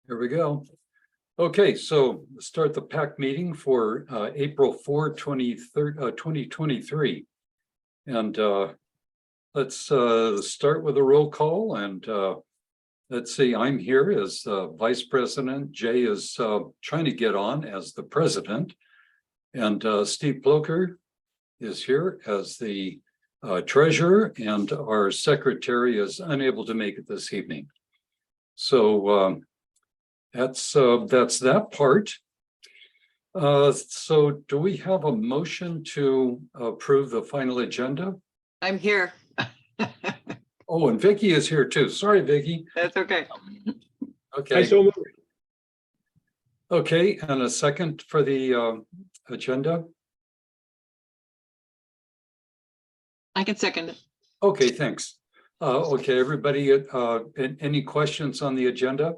Here we go. Okay, so start the PAC meeting for April 4, 2023. And let's start with a roll call. And let's see, I'm here as Vice President. Jay is trying to get on as the President. And Steve Blocher is here as the Treasurer, and our Secretary is unable to make it this evening. So that's that part. So do we have a motion to approve the final agenda? I'm here. Oh, and Vicky is here too. Sorry, Vicky. That's okay. Okay. So moved. Okay, and a second for the agenda. I can second it. Okay, thanks. Okay, everybody, any questions on the agenda?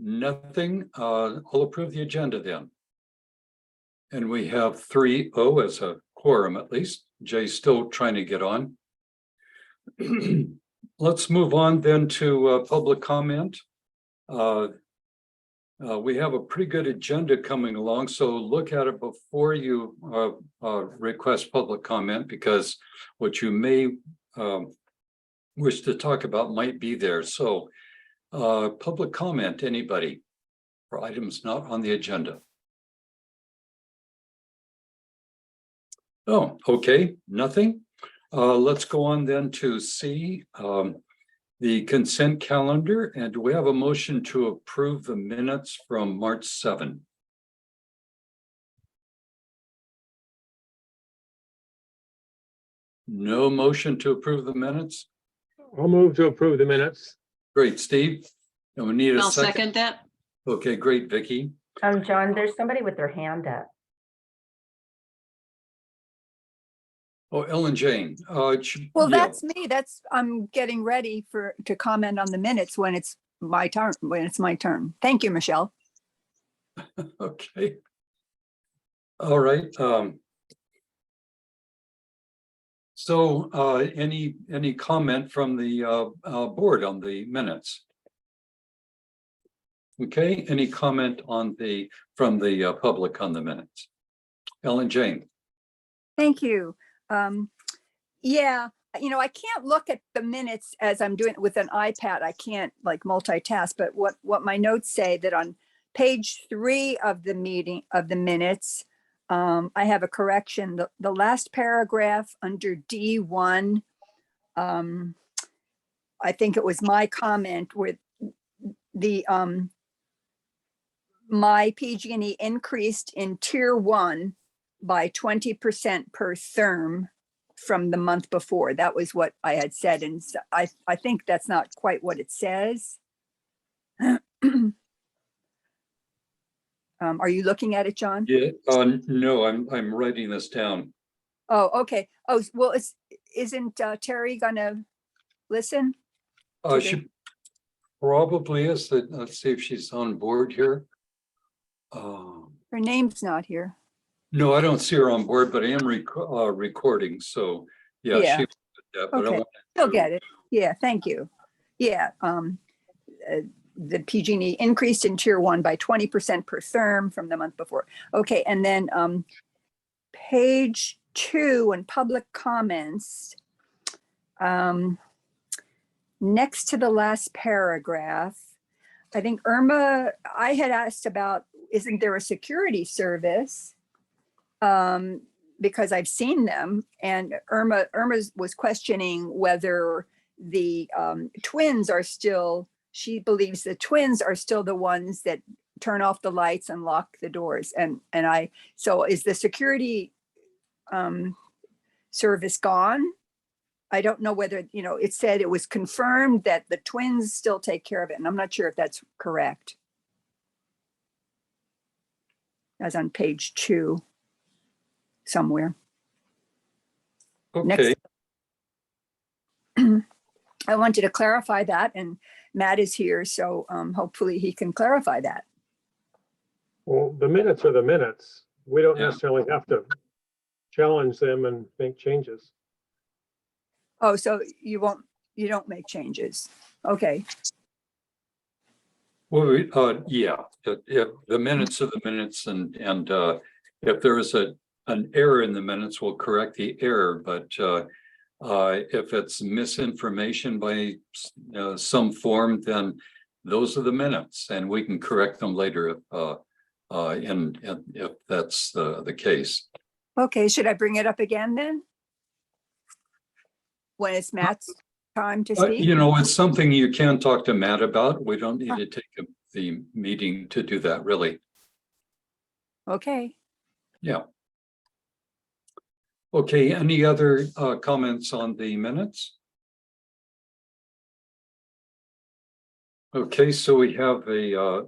Nothing. I'll approve the agenda then. And we have 3-0 as a quorum at least. Jay's still trying to get on. Let's move on then to public comment. We have a pretty good agenda coming along, so look at it before you request public comment, because what you may wish to talk about might be there. So public comment, anybody, for items not on the agenda? Oh, okay, nothing. Let's go on then to C, the consent calendar, and do we have a motion to approve the minutes from March 7? No motion to approve the minutes? I'll move to approve the minutes. Great, Steve. And we need a I'll second. second that. Okay, great, Vicky. John, there's somebody with their hand up. Oh, Ellen Jane. Well, yeah. that's me. I'm getting ready to comment on the minutes when it's my turn. Thank you, Michelle. Okay. All right. So any comment from the board on the minutes? Okay, any comment from the public on the minutes? Ellen Jane. Thank you. Yeah, I can't look at the minutes as I'm doing it with an iPad. I can't like multitask, but what my notes say that on page 3 of the minutes, I have a correction. The last paragraph under D1, I think it was my comment with the my PG&E increased in tier 1 by 20% per therm from the month before. That was what I had said. And so I think that's not quite what it says. Are you looking at it, John? Yeah, no, I'm writing this down. Oh, okay. Oh, well, isn't Terry gonna listen? She probably is. Let's see if she's on board here. Her name's not here. No, I don't see her on board, but I am recording. So yeah, Yeah. she that, but I Okay, wanted she'll to- get it. Yeah, thank you. Yeah, the PG&E increased in tier 1 by 20% per therm from the month before. Okay, and then page 2 in public comments, next to the last paragraph, I think Irma, I had asked about, isn't there a security service? Because I've seen them, and Irma was questioning whether the twins are still, she believes the twins are still the ones that turn off the lights and lock the doors. So is the security service gone? I don't know whether, it said it was confirmed that the twins still take care of it, and I'm not sure if that's correct. As on page 2 somewhere. Okay. I wanted to clarify that, and Matt is here, so hopefully he can clarify that. Well, the minutes are the minutes. We don't Yeah. necessarily have to challenge them and make changes. Oh, so you don't make changes. Okay. Well, yeah, if the minutes are the minutes and if there is an error in the minutes, we'll correct the error, but if it's misinformation by some form, then those are the minutes and we can correct them later if that's the case. Okay, should I bring it up again then? When it's Matt's time to speak? You know, it's something you can talk to Matt about. We don't need to take the meeting to do that, really. Okay. Yeah. Okay, any other comments on the minutes? Okay, so we have a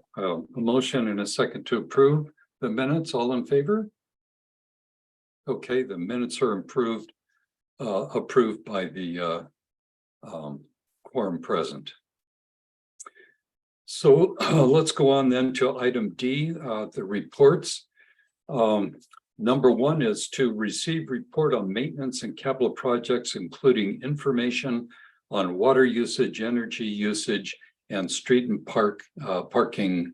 motion and a second to approve the minutes. All in favor? Okay, the minutes are approved by the quorum present. So let's go on then to item D, the reports. Number one is to receive report on maintenance and capital projects, including information on water usage, energy usage, and street and parking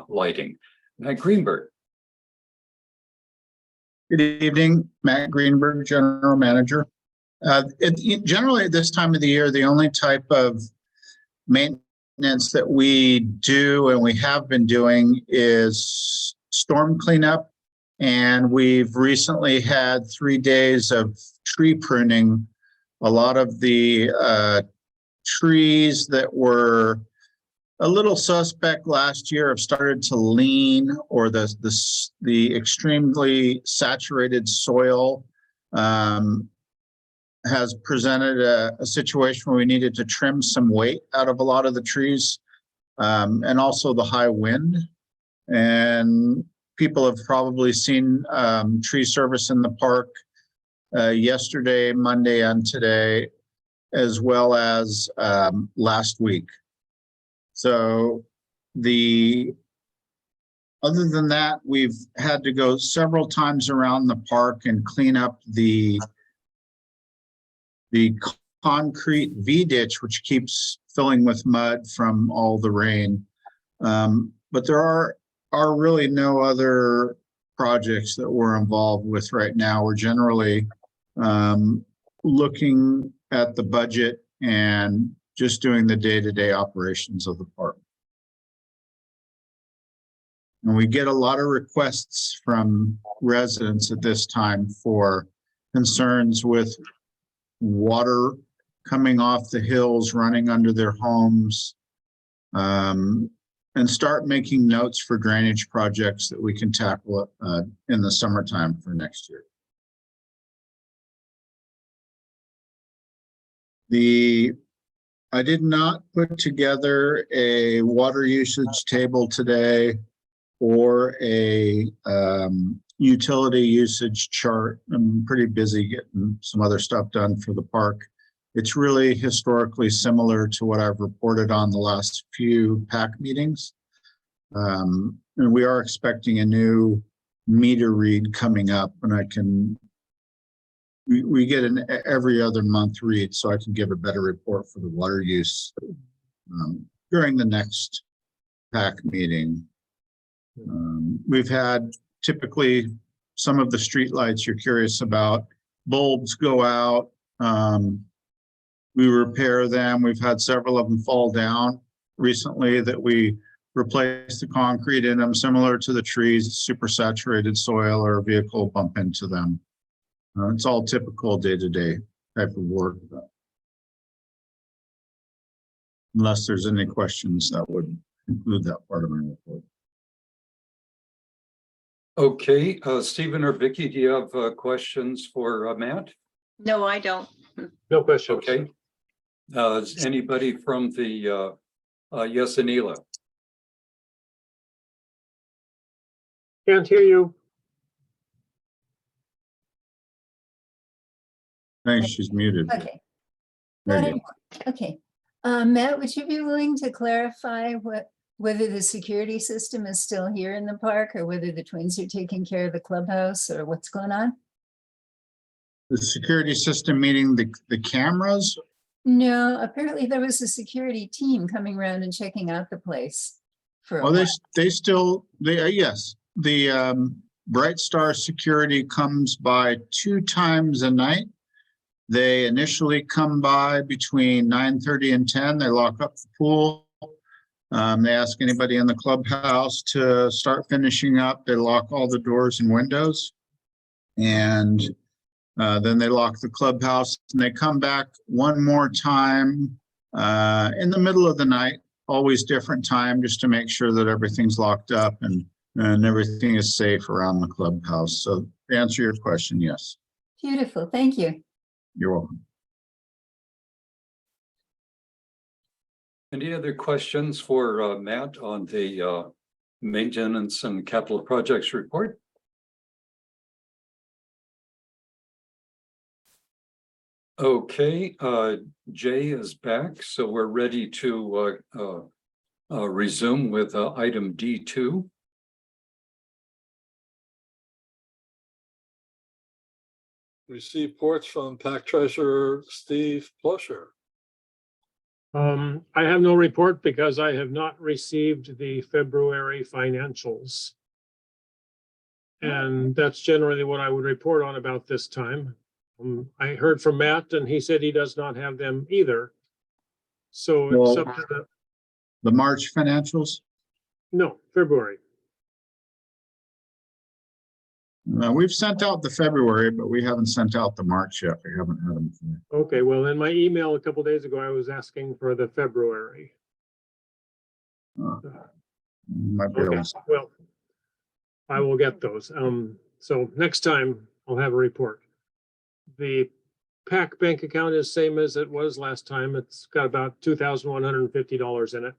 lighting. Matt Greenberg. Good evening, Matt Greenberg, General Manager. Generally at this time of the year, the only type of maintenance that we do and we have been doing is storm cleanup. And we've recently had 3 days of tree pruning. A lot of the trees that were a little suspect last year have started to lean, or the extremely saturated soil has presented a situation where we needed to trim some weight out of a lot of the trees, and also the high wind. And people have probably seen tree service in the park yesterday, Monday, and today, as well as last week. So other than that, we've had to go several times around the park and clean up the concrete V ditch, which keeps filling with mud from all the rain. But there are really no other projects that we're involved with right now. We're generally looking at the budget and just doing the day-to-day operations of the park. And we get a lot of requests from residents at this time for concerns with water coming off the hills, running under their homes, and start making notes for drainage projects that we can tackle in the summertime for next year. I did not put together a water usage table today or a utility usage chart. I'm pretty busy getting some other stuff done for the park. It's really historically similar to what I've reported on the last few PAC meetings. And we are expecting a new meter read coming up, and we get an every other month read, so I can give a better report for the water use during the next PAC meeting. We've had typically some of the street lights you're curious about, bulbs go out. We repair them. We've had several of them fall down recently that we replace the concrete in them, similar to the trees, super saturated soil or a vehicle bump into them. It's all typical day-to-day type of work. Unless there's any questions, that would include that part of my report. Okay, Stephen or Vicky, do you have questions for Matt? No, I don't. No questions. Okay. Is anybody from the yes, Anila? Can't hear you. Thanks, she's muted. Okay. There you Go ahead. Okay. Matt, would you be willing to clarify whether the security system is still here in the park, or whether the twins are taking care of the clubhouse, or what's going on? The security system, meaning the cameras? No, apparently there was a security team coming around and checking out the place. for a Well, while. yes, the Bright Star Security comes by 2 times a night. They initially come by between 9:30 and 10. They lock up the pool. They ask anybody in the clubhouse to start finishing up. They lock all the doors and windows. And then they lock the clubhouse and they come back one more time in the middle of the night, always different time, just to make sure that everything's locked up and everything is safe around the clubhouse. So to answer your question, yes, Beautiful, thank you. you're welcome. Any other questions for Matt on the maintenance and capital projects report? Okay, Jay is back, so we're ready to resume with item D2. Receive reports from PAC Treasurer Steve Plosher. I have no report because I have not received the February financials. And that's generally what I would report on about this time. I heard from Matt and he said he does not have them either. So it's Well, up to the March financials, no, February. we've sent out the February, but we haven't sent out the March yet. We haven't had them. Okay, well, in my email a couple days ago, I was asking for the February. Might be able Okay, to- well, I will get those. So next time I'll have a report. The PAC bank account is same as it was last time. It's got about $2,150 in it.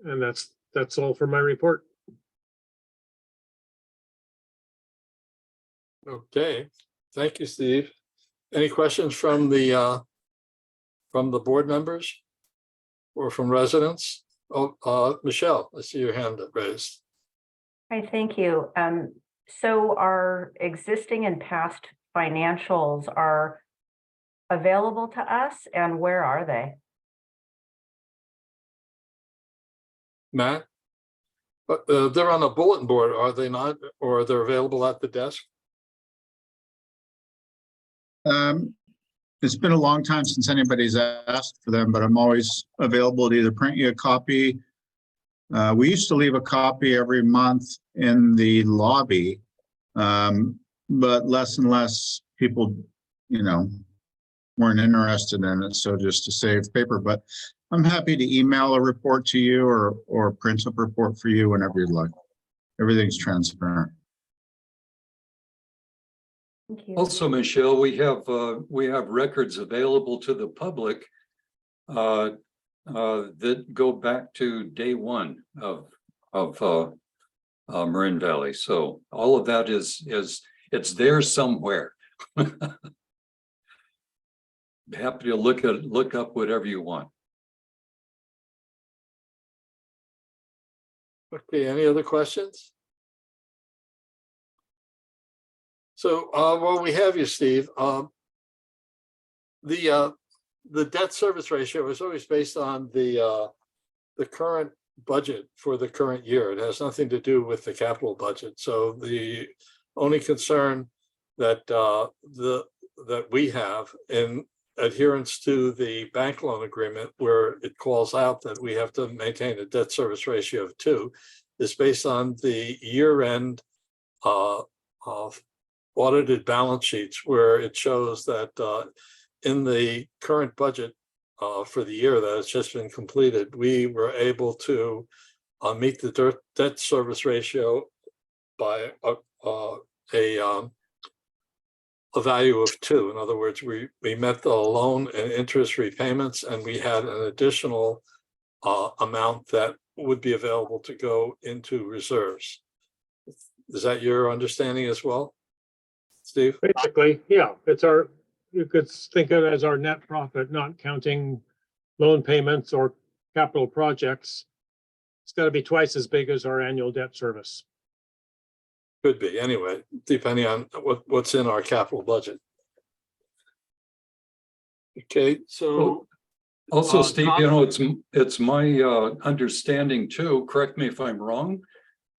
And that's all for my report. Okay, thank you, Steve. Any questions from the board members or from residents? Oh, Michelle, I see your hand raised. Hi, thank you. So our existing and past financials are available to us, and where are they? Matt? But they're on a bulletin board, are they not? Or they're available at the desk? It's been a long time since anybody's asked for them, but I'm always available to either print you a copy. We used to leave a copy every month in the lobby, but less and less people, weren't interested in it. So just to save paper, but I'm happy to email a report to you or print a report for you whenever you'd like. Everything's transparent. Thank you. Also, Michelle, we have records available to the public that go back to day one of Marin Valley. So all of that it's there somewhere. Happy to look up whatever you want. Okay, any other questions? So while we have you, Steve, the debt service ratio is always based on the current budget for the current year. It has nothing to do with the capital budget. So the only concern that that we have in adherence to the bank loan agreement, where it calls out that we have to maintain a debt service ratio of 2, is based on the year-end of audited balance sheets, where it shows that in the current budget for the year that has just been completed, we were able to meet the debt service ratio by a value of 2. In other words, we met the loan and interest repayments, and we had an additional amount that would be available to go into reserves. Is that your understanding as well, Steve? Basically, yeah, you could think of it as our net profit, not counting loan payments or capital projects. It's got to be twice as big as our annual debt service. Could be, anyway, depending on what's in our capital budget. Okay, so Also, Uh, Steve, Tom? you know, it's my understanding too, correct me if I'm wrong,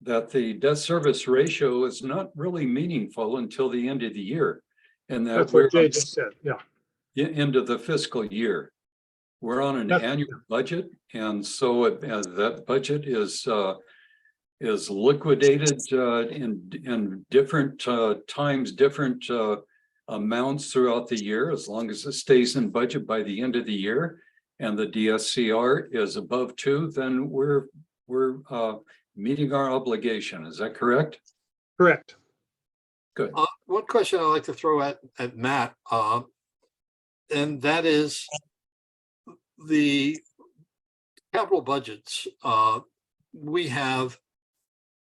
that the debt service ratio is not really meaningful until the end of the year. And that That's we're what Jay just said. Yeah. into the fiscal year. We're on an That's- annual budget, and so that budget is liquidated in different times, different amounts throughout the year, as long as it stays in budget by the end of the year, and the DSCR is above 2, then we're meeting our obligation. Is that correct? Correct. Good. One question I'd like to throw at Matt, and that is the capital budgets. We have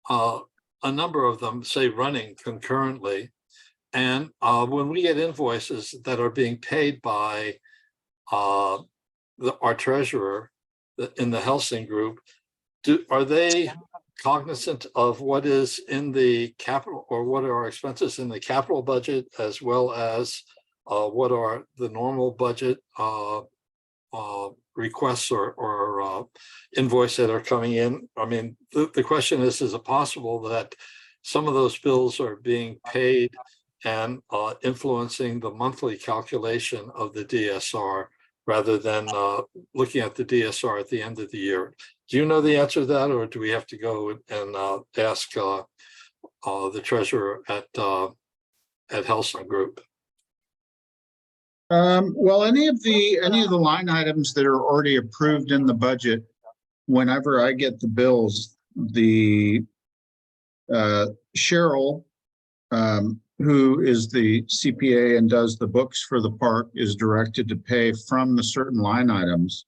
a number of them, say, running concurrently. And when we get invoices that are being paid by our treasurer in the Helsing group, are they cognizant of what is in the capital, or what are our expenses in the capital budget, as well as what are the normal budget requests or invoice that are coming in? I mean, the question is it possible that some of those bills are being paid and influencing the monthly calculation of the DSR rather than looking at the DSR at the end of the year? Do you know the answer to that, or do we have to go and ask the treasurer at Helsing Group? Well, any of the line items that are already approved in the budget, whenever I get the bills, the Cheryl, who is the CPA and does the books for the park, is directed to pay from the certain line items.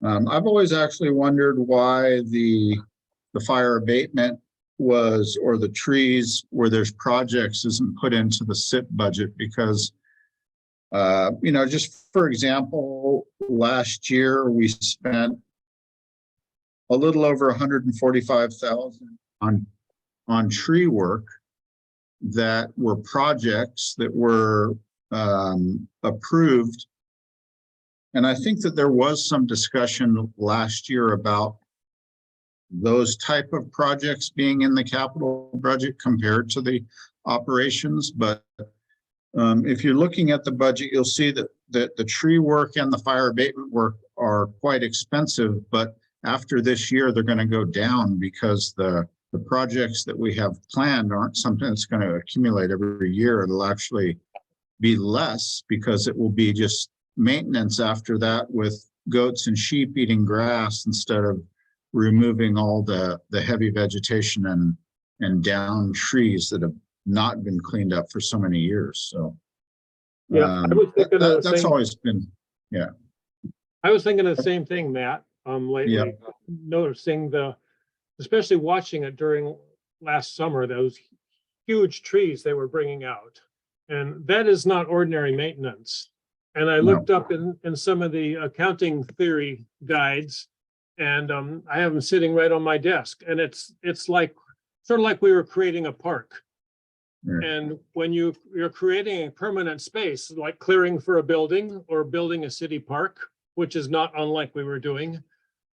I've always actually wondered why the fire abatement was, or the trees where there's projects, isn't put into the SIP budget, because you know, just for example, last year we spent a little over 145,000 on tree work that were projects that were approved. And I think that there was some discussion last year about those type of projects being in the capital budget compared to the operations. But if you're looking at the budget, you'll see that the tree work and the fire abatement work are quite expensive, but after this year, they're going to go down because the projects that we have planned aren't something that's going to accumulate every year. It'll actually be less because it will be just maintenance after that, with goats and sheep eating grass instead of removing all the heavy vegetation and down trees that have not been cleaned up for so many years. So Yeah, I was thinking of the that's same. always been, yeah. I was thinking the same thing, Matt, lately, Yeah. noticing especially watching it during last summer, those huge trees they were bringing out. And that is not ordinary maintenance. And I looked up in some of the accounting theory guides, and I have them sitting right on my desk. And it's like, sort of like we were creating a park. Yeah. And when you're creating a permanent space, like clearing for a building or building a city park, which is not unlike we were doing,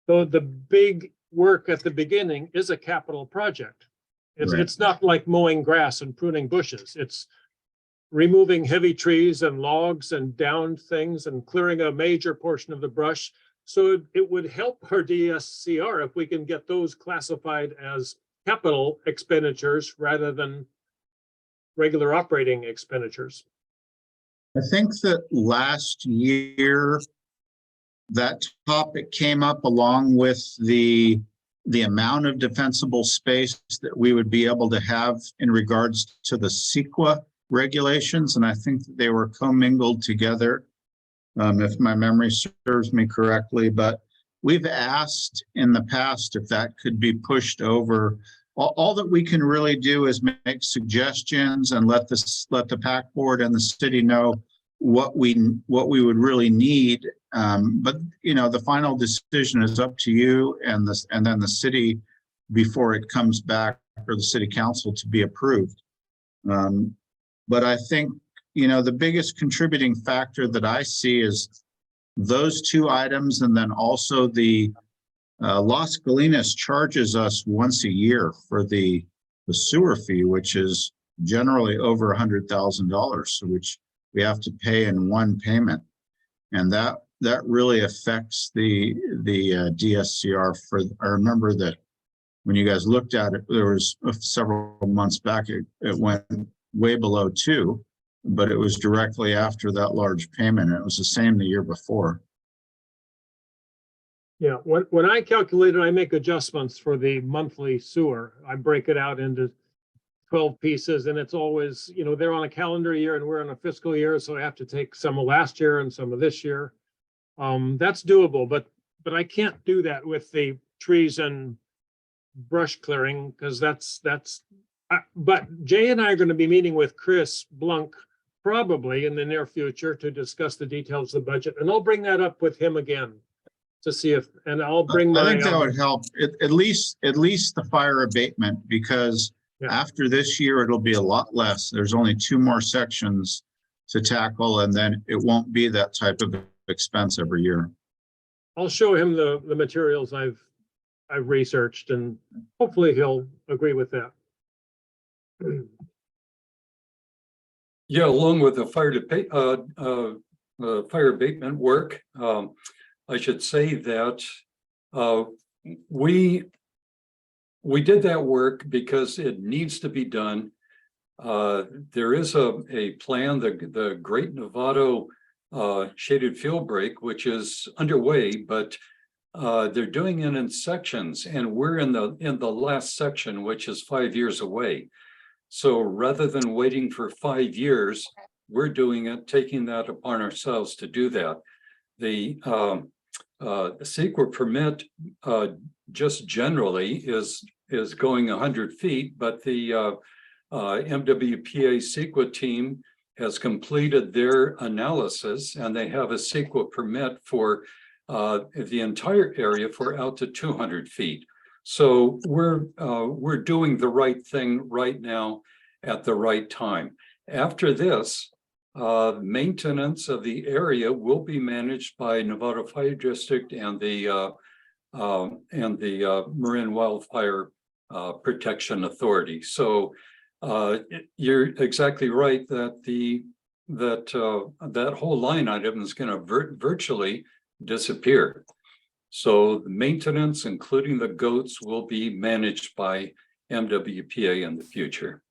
though the big work at the beginning is a capital project. Right. It's not like mowing grass and pruning bushes. It's removing heavy trees and logs and downed things and clearing a major portion of the brush. So it would help our DSCR if we can get those classified as capital expenditures rather than regular operating expenditures. I think that last year, that topic came up along with the amount of defensible space that we would be able to have in regards to the CEQA regulations. And I think that they were commingled together, if my memory serves me correctly. But we've asked in the past if that could be pushed over. All that we can really do is make suggestions and let the PAC board and the city know what we would really need. But you know, the final decision is up to you and then the city before it comes back for the city council to be approved. But I think, you know, the biggest contributing factor that I see is those two items, and then also the Las Colinas charges us once a year for the sewer fee, which is generally over $100,000, which we have to pay in one payment. And that really affects the DSCR. I remember that when you guys looked at it, there was several months back, it went way below 2, but it was directly after that large payment. And it was the same the year before. Yeah, when I calculate it, I make adjustments for the monthly sewer. I break it out into 12 pieces, and it's always, you know, they're on a calendar year and we're on a fiscal year, so I have to take some of last year and some of this year. That's doable, but I can't do that with the trees and brush clearing, because but Jay and I are going to be meeting with Chris Blunk probably in the near future to discuss the details of the budget, and I'll bring that up with him again to see if, and I'll bring I my, think that would help, at least the fire abatement, because Yeah. after this year, it'll be a lot less. There's only 2 more sections to tackle, and then it won't be that type of expense every year. I'll show him the materials I've researched, and hopefully he'll agree with that. Yeah, along with the fire abatement work, I should say that we did that work because it needs to be done. There is a plan, the Great Novato shaded field break, which is underway, but they're doing it in sections, and we're in the last section, which is 5 years away. So rather than waiting for 5 years, we're doing it, taking that upon ourselves to do that. The secret permit just generally is going 100 feet, but the MWPA CEQA team has completed their analysis, and they have a CEQA permit for the entire area for out to 200 feet. So we're doing the right thing right now at the right time. After this, maintenance of the area will be managed by Nevada Fire District and the Marin Wildfire Protection Authority. So you're exactly right that that whole line item is going to virtually disappear. So the maintenance, including the goats, will be managed by MWPA in the future.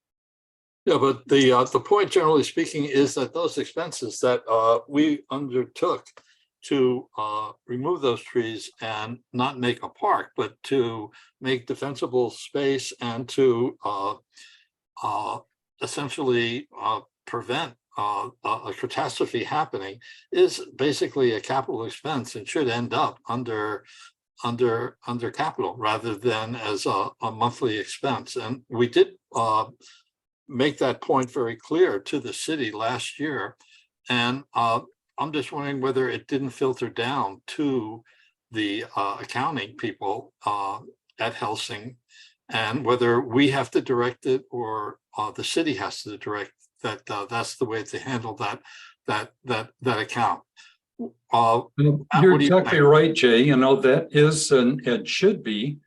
Yeah, but the point, generally speaking, is that those expenses that we undertook to remove those trees and not make a park, but to make defensible space and to essentially prevent a catastrophe happening, is basically a capital expense and should end up under capital rather than as a monthly expense. And we did make that point very clear to the city last year. And I'm just wondering whether it didn't filter down to the accounting people at Helsing, and whether we have to direct it or the city has to direct that. That's the way to handle that account. You're exactly right, Jay. You know, that is, and it should be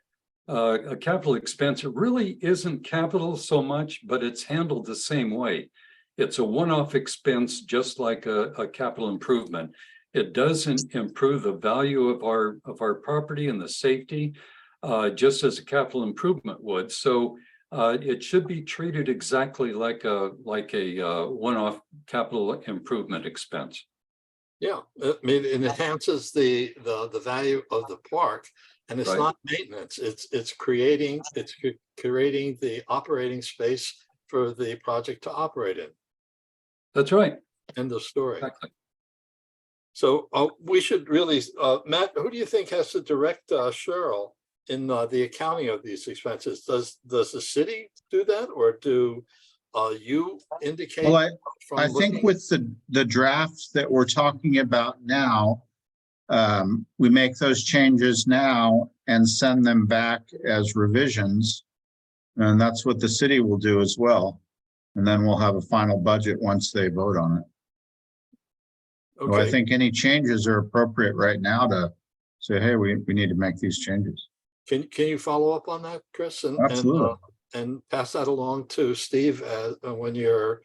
a capital expense. It really isn't capital so much, but it's handled the same way. It's a one-off expense, just like a capital improvement. It doesn't improve the value of our property and the safety, just as a capital improvement would. So it should be treated exactly like a one-off capital improvement expense. Yeah, I mean, it enhances the value of the park, and it's Right. not maintenance. It's creating the operating space for the project to operate in. That's right. End of story. Exactly. So we should really, Matt, who do you think has to direct Cheryl in the accounting of these expenses? Does the city do that, or do you indicate? Well, I from think looking- with the drafts that we're talking about now, we make those changes now and send them back as revisions. And that's what the city will do as well. And then we'll have a final budget once they vote on it. So I Okay, think any changes are appropriate right now to say, hey, we need to make these changes. can you follow up on that, Chris? Absolutely. And pass that along to Steve as, when you're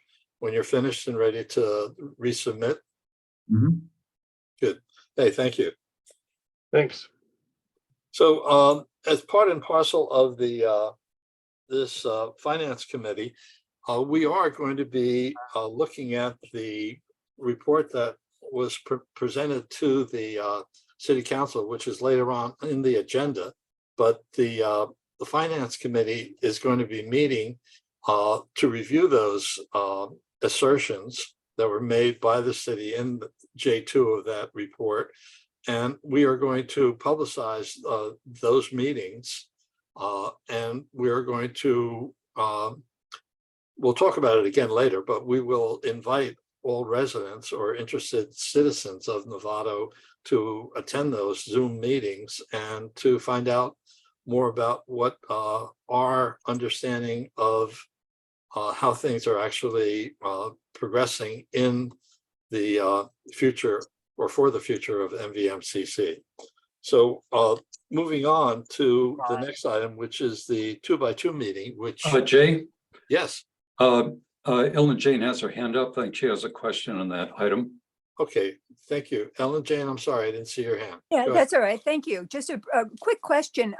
finished and ready to resubmit? Mhm. Good. Hey, thank you. Thanks. So as part and parcel of the this finance committee, we are going to be looking at the report that was presented to the city council, which is later on in the agenda. But the finance committee is going to be meeting to review those assertions that were made by the city in J2 of that report. And we are going to publicize those meetings. And we're going to, we'll talk about it again later, but we will invite all residents or interested citizens of Novato to attend those Zoom meetings and to find out more about what our understanding of how things are actually progressing in the future or for the future of MVMCC. So moving on to the next item, which is the 2x2 meeting, which, Jay, yes, Ellen Jane has her hand up. I think she has a question on that item. okay, thank you. Ellen Jane, I'm sorry, I didn't see your hand. Yeah, Go that's all right. Thank you. Just a quick question,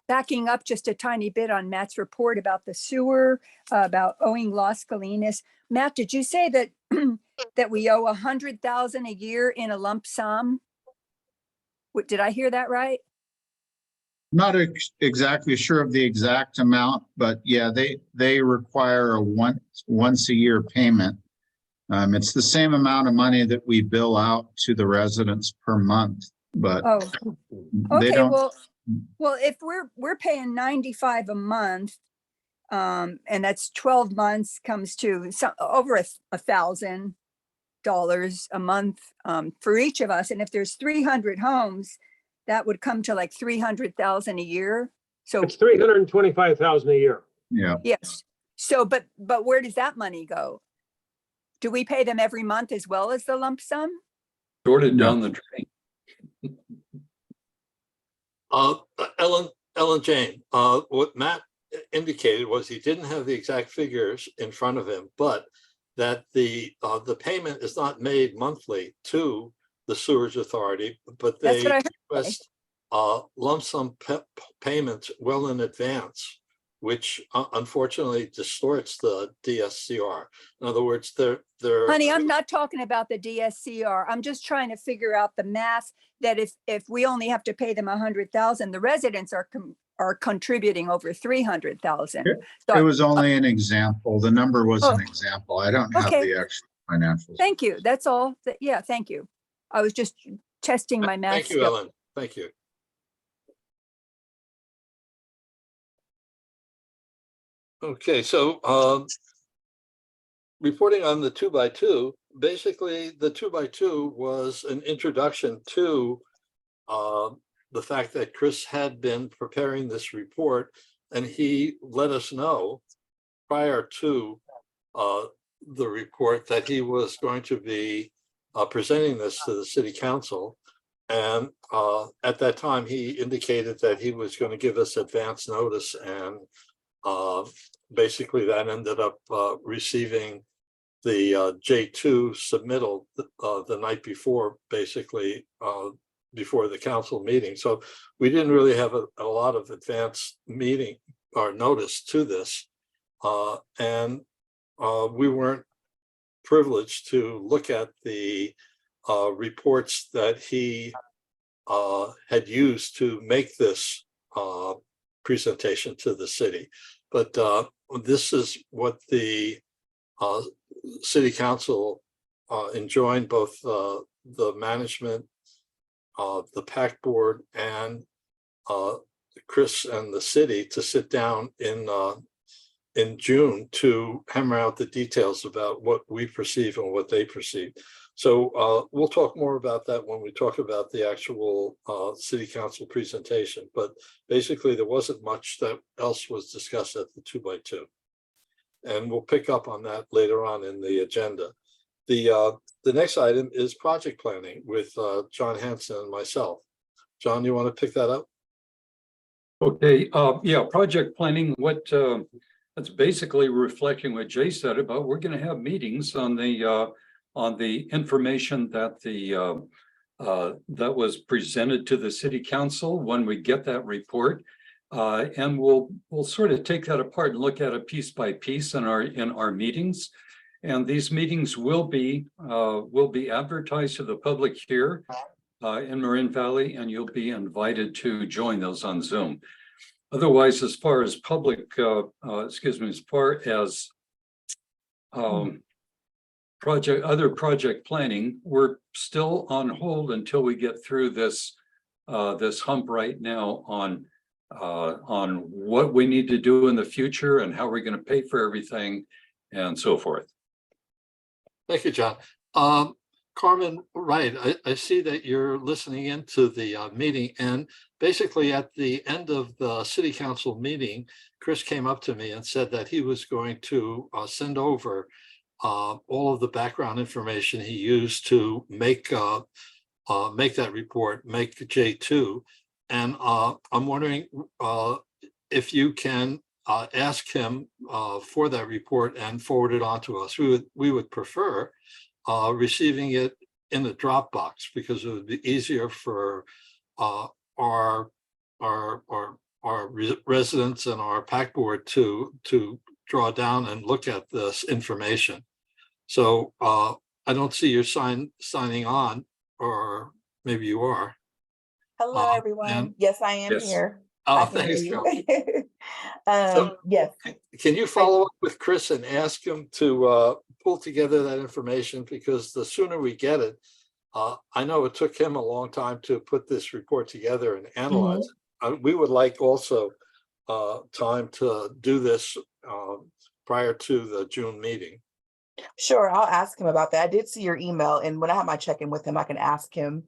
backing up just a tiny bit on Matt's report about the sewer, about owing Las Colinas. Matt, did you say that that we owe 100,000 a year in a lump sum? Did I hear that right? Not exactly sure of the exact amount, but yeah, they require a once a year payment. It's the same amount of money that we bill out to the residents per month, but Oh, they okay. don't. Well, if we're paying 95 a month, and that's 12 months, comes to over $1,000 a month for each of us. And if there's 300 homes, that would come to like 300,000 a year. So It's 325,000 a year. Yeah, yes. So, but where does that money go? Do we pay them every month as well as the lump sum? Sorted No. down the drain. Ellen Jane, what Matt indicated was he didn't have the exact figures in front of him, but that the payment is not made monthly to the sewage authority, but That's they what I heard. request lump sum payments well in advance, which unfortunately distorts the DSCR. In other words, they're Honey, I'm not talking about the DSCR. I'm just trying to figure out the math that if we only have to pay them 100,000, the residents are contributing over 300,000. it was only an example. The number was an example. I don't have Okay. the actual financials. Thank you. That's all. Yeah, thank you. I was just testing my math. Thank you, skill. Ellen. Thank you. Okay, so reporting on the 2x2, basically the 2x2 was an introduction to the fact that Chris had been preparing this report, and he let us know prior to the report that he was going to be presenting this to the city council. And at that time, he indicated that he was going to give us advance notice, and basically that ended up receiving the J2 submittal the night before, basically before the council meeting. So we didn't really have a lot of advance meeting or notice to this. And we weren't privileged to look at the reports that he had used to make this presentation to the city. But this is what the city council enjoined both the management, the PAC board, and Chris and the city to sit down in June to hammer out the details about what we perceive and what they perceive. So we'll talk more about that when we talk about the actual city council presentation. But basically, there wasn't much that else was discussed at the 2x2. And we'll pick up on that later on in the agenda. The next item is project planning with John Hanson and myself. John, you want to pick that up? Okay, yeah, project planning, that's basically reflecting what Jay said about, we're gonna have meetings on the information that that was presented to the city council when we get that report. And we'll sort of take that apart and look at it piece by piece in our meetings. And these meetings will be advertised to the public here in Marin Valley, and you'll be invited to join those on Zoom. Otherwise, as far as as far as other project planning, we're still on hold until we get through this hump right now on what we need to do in the future and how we're going to pay for everything and so forth. Thank you, John. Carmen, right, I see that you're listening into the meeting, and basically at the end of the city council meeting, Chris came up to me and said that he was going to send over all of the background information he used to make that report, make J2. And I'm wondering if you can ask him for that report and forward it on to us. We would prefer receiving it in the Dropbox, because it would be easier for our residents and our PAC board to draw down and look at this information. So I don't see you signing on, or maybe you are. Hello, everyone. and- Yes, I am Yes. here. Oh, I can thanks, hear Joe. you. So- Yes, Can you follow up with Chris and ask him to pull together that information, because the sooner we get it, I know it took him a long time to put this report together and analyze it. We would like also time to do this prior to the June meeting. sure. I'll ask him about that. I did see your email, and when I have my check-in with him, I can ask him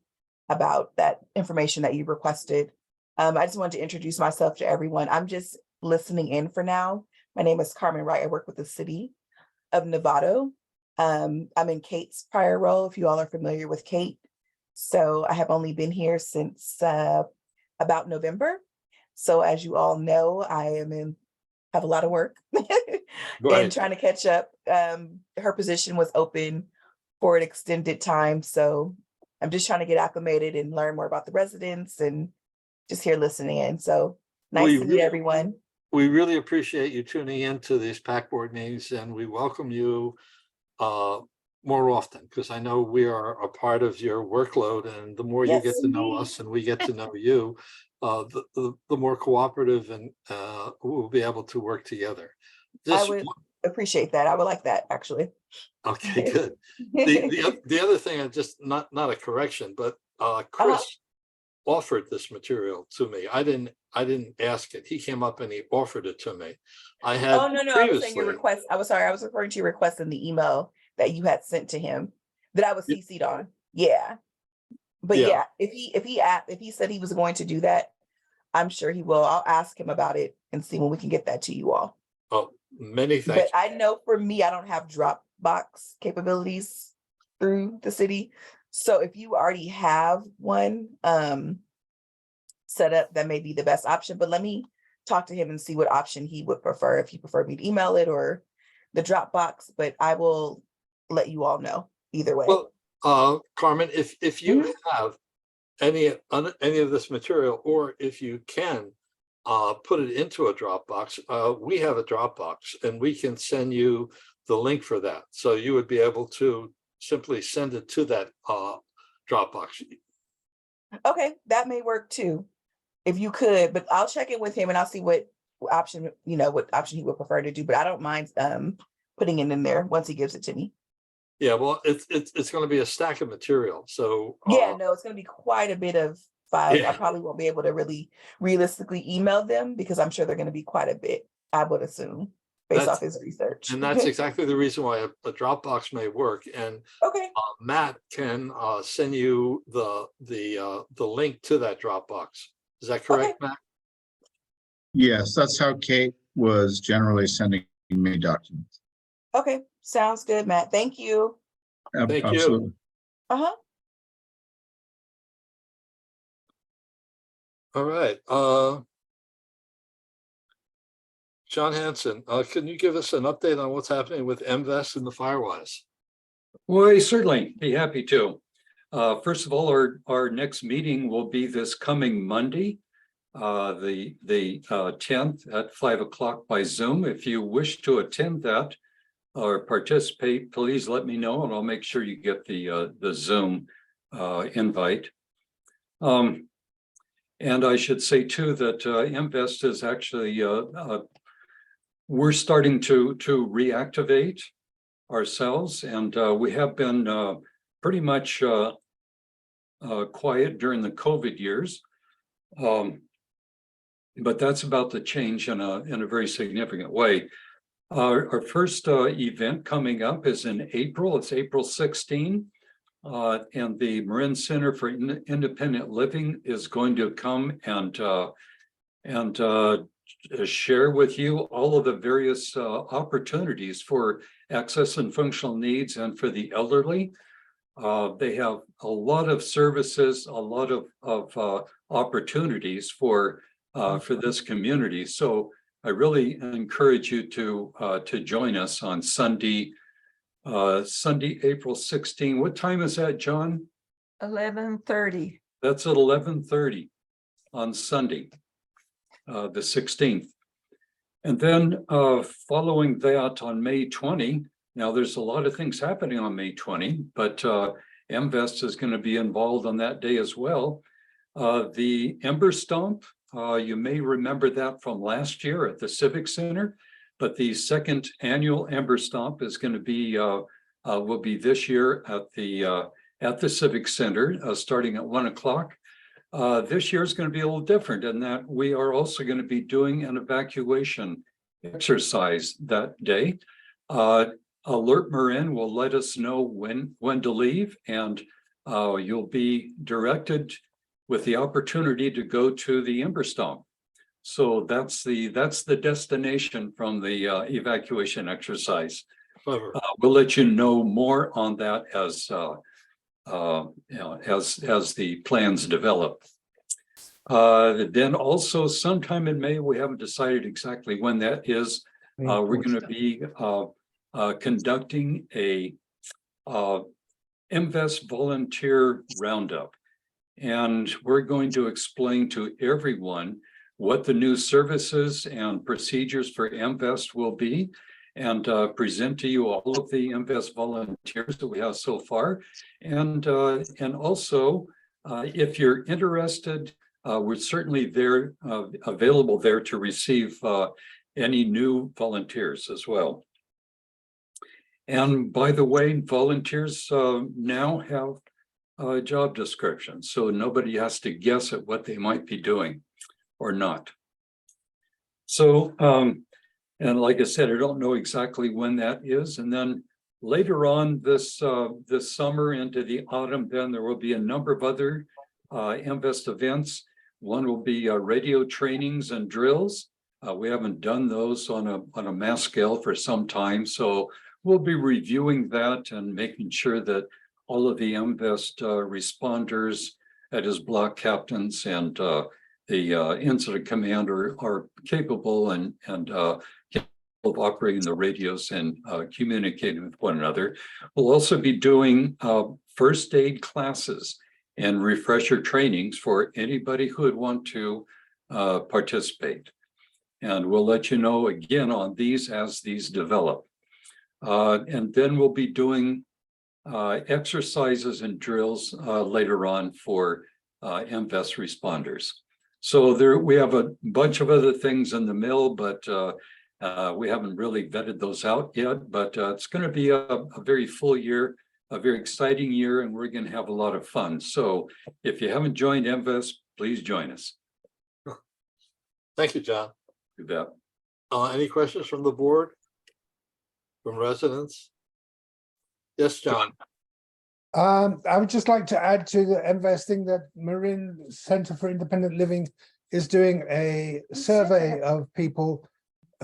about that information that you requested. I just wanted to introduce myself to everyone. I'm just listening in for now. My name is Carmen Wright. I work with the city of Novato. I'm in Kate's prior role, if you all are familiar with Kate. So I have only been here since about November. So as you all know, I have a lot of work and trying to catch up. Her position was open for an extended time. So I'm just trying to get acclimated and learn more about the residents and just here listening in. So nice to meet everyone. We really appreciate you tuning into these PAC board meetings, and we welcome you more often, because I know we are a part of your workload, and the more you Yes, get to know indeed. us and we get to know you, the more cooperative and we'll be able to work together. I would appreciate that. I would like that, actually. Okay, good. The other thing, just not a correction, but Chris offered this material to me. I didn't ask it. He came up and he offered it to me. I had Oh, no, I was saying your previously. request. I was sorry. I was referring to your request in the email that you had sent to him that I was Yeah. CC'd on. Yeah. But Yeah. yeah, if he said he was going to do that, I'm sure he will. I'll ask him about it and see when we can get that to you all. Oh, many But thanks. I know for me, I don't have Dropbox capabilities through the city. So if you already have one set up, that may be the best option. But let me talk to him and see what option he would prefer, if he preferred me to email it or the Dropbox. But I will let you all know either way. Well, Carmen, if you have any of this material, or if you can put it into a Dropbox, we have a Dropbox and we can send you the link for that. So you would be able to simply send it to that Dropbox. Okay, that may work too, if you could, but I'll check in with him and I'll see what option he would prefer to do, but I don't mind putting it in there once he gives it to me. Yeah, well, it's going to be a stack of material. So Yeah, no, it's gonna be quite a bit of files. Yeah. I probably won't be able to really realistically email them because I'm sure they're gonna be quite a bit, I would assume, based That's- off his research. and that's exactly the reason why a Dropbox may work. And Okay, Matt can send you the link to that Dropbox. Is that correct, Matt? Yes, that's how Kate was generally sending me documents. okay, sounds good, Matt. Thank you. Thank you. Absolutely. Uh-huh. All right. John Hanson, can you give us an update on what's happening with MVest and the Firewise? Well, certainly be happy to. First of all, our next meeting will be this coming Monday, the 10th at 5 o'clock by Zoom. If you wish to attend that or participate, please let me know and I'll make sure you get the Zoom invite. And I should say too that MVest is actually we're starting to reactivate ourselves, and we have been pretty much quiet during the COVID years. But that's about to change in a very significant way. Our first event coming up is in April. It's April 16. And the Marin Center for Independent Living is going to come and share with you all of the various opportunities for access and functional needs and for the elderly. They have a lot of services, a lot of opportunities for this community. So I really encourage you to join us on Sunday, April 16. What time is that, John? 11:30. That's at 11:30 on Sunday, the 16th. And then following that on May 20, now there's a lot of things happening on May 20, but MVest is going to be involved on that day as well. The Ember Stomp, you may remember that from last year at the Civic Center, but the second annual Ember Stomp is going to be will be this year at the Civic Center, starting at 1 o'clock. This year is going to be a little different in that we are also going to be doing an evacuation exercise that day. Alert Marin will let us know when to leave, and you'll be directed with the opportunity to go to the Ember Stomp. So that's the destination from the evacuation exercise. Clever. We'll let you know more on that as as the plans develop. Then also sometime in May, we haven't decided exactly when that is. We're going to be conducting a MVest volunteer roundup, and we're going to explain to everyone what the new services and procedures for MVest will be, and present to you all of the MVest volunteers that we have so far. And also, if you're interested, we're certainly there, available there to receive any new volunteers as well. And by the way, volunteers now have job descriptions, so nobody has to guess at what they might be doing or not. So, and like I said, I don't know exactly when that is. And then later on this summer into the autumn, then there will be a number of other MVest events. One will be radio trainings and drills. We haven't done those on a mass scale for some time, so we'll be reviewing that and making sure that all of the MVest responders, that is block captains and the incident commander, are capable and of operating the radios and communicating with one another. We'll also be doing first aid classes and refresher trainings for anybody who would want to participate. And we'll let you know again on these as these develop. And then we'll be doing exercises and drills later on for MVest responders. So there we have a bunch of other things in the mill, but we haven't really vetted those out yet. But it's going to be a very full year, a very exciting year, and we're going to have a lot of fun. So if you haven't joined MVest, please join us. Thank you, John. Do that. Any questions from the board? From residents? Yes, John. I would just like to add to the investing that Marin Center for Independent Living is doing a survey of people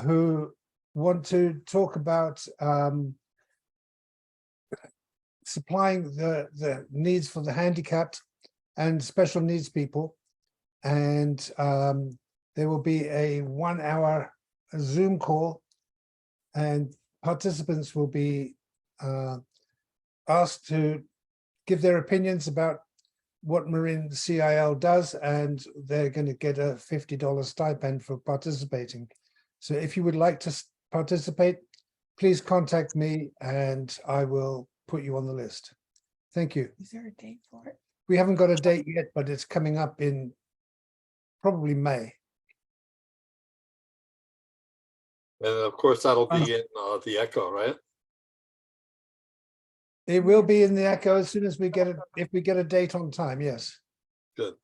who want to talk about supplying the needs for the handicapped and special needs people. And there will be a 1 hour Zoom call, and participants will be asked to give their opinions about what Marin CIL does, and they're going to get a $50 stipend for participating. So if you would like to participate, please contact me and I will put you on the list. Thank you. Is there a date for it? We haven't got a date yet, but it's coming up in probably May. And of course, that'll be in the Echo, right? It will be in the Echo as soon as we get it, if we get a date on time, yes. Good.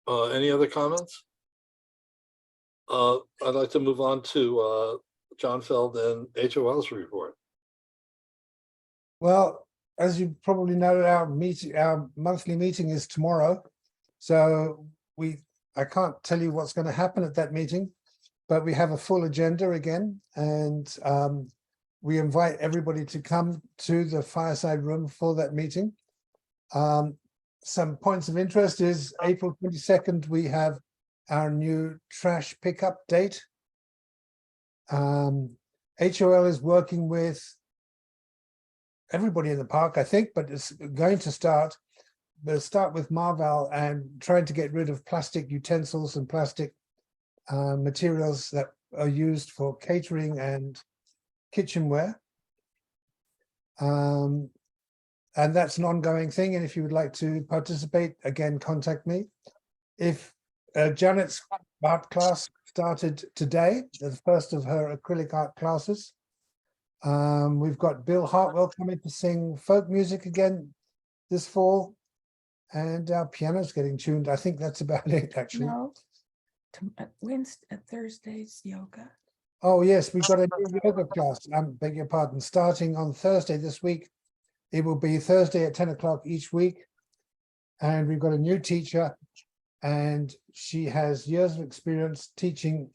Any other comments? I'd like to move on to John Feld and HOL's report. Well, as you probably know, our monthly meeting is tomorrow. So I can't tell you what's going to happen at that meeting, but we have a full agenda again, and we invite everybody to come to the fireside room for that meeting. Some points of interest is April 22nd, we have our new trash pickup date. HOL is working with everybody in the park, I think, but it's going to start. We'll start with Marval and trying to get rid of plastic utensils and plastic materials that are used for catering and kitchenware. And that's an ongoing thing. And if you would like to participate, again, contact me. If Janet's art class started today, the first of her acrylic art classes. We've got Bill Hartwell coming to sing folk music again this fall. And our piano's getting tuned. I think that's about it, actually. No. Wednesday, Thursday's yoga. Oh, yes, we've got a new yoga class. I beg your pardon. Starting on Thursday this week. It will be Thursday at 10 o'clock each week. And we've got a new teacher. And she has years of experience teaching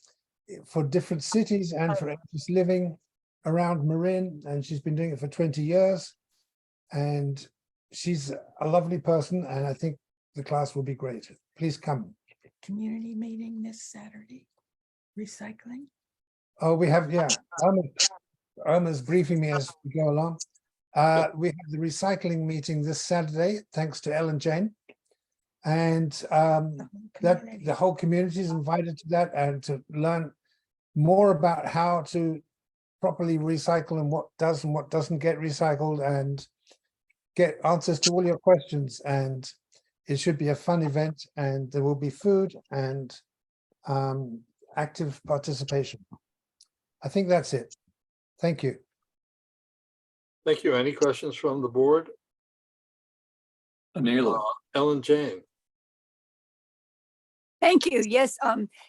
for different cities and for just living around Marin. And she's been doing it for 20 years. And she's a lovely person. And I think the class will be great. Please come. Community meeting this Saturday. Recycling. Oh, we have, yeah. Irma's briefing me as we go along. We have the recycling meeting this Saturday, thanks to Ellen Jane. And that the whole community is invited to that and to learn more about how to properly recycle and what does and what doesn't get recycled, and get answers to all your questions. And it should be a fun event, and there will be food and active participation. I think that's it. Thank you. Thank you. Any questions from the board? Anila. Ellen Jane. Thank you. Yes,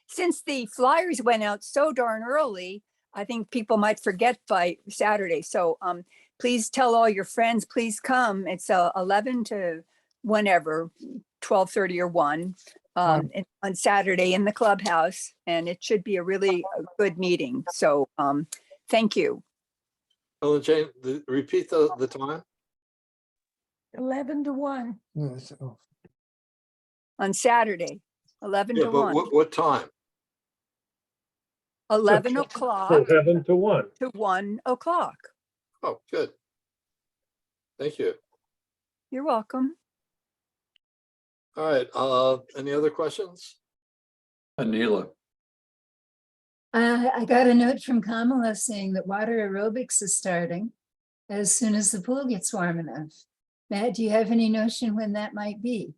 since the flyers went out so darn early, I think people might forget by Saturday. So please tell all your friends, please come. It's 11 to whenever, 12:30 or 1 on Saturday in the clubhouse. And it should be a really good meeting. So thank you. Ellen Jane, repeat the time. 11 to 1. No, it's off. On Saturday, 11 Yeah, to but 1. what time? 11 From o'clock 7 to 1. to 1 o'clock. Oh, good. Thank you. You're welcome. All right. Any other questions? Anila. I got a note from Kamala saying that water aerobics is starting as soon as the pool gets warm enough. Matt, do you have any notion when that might be?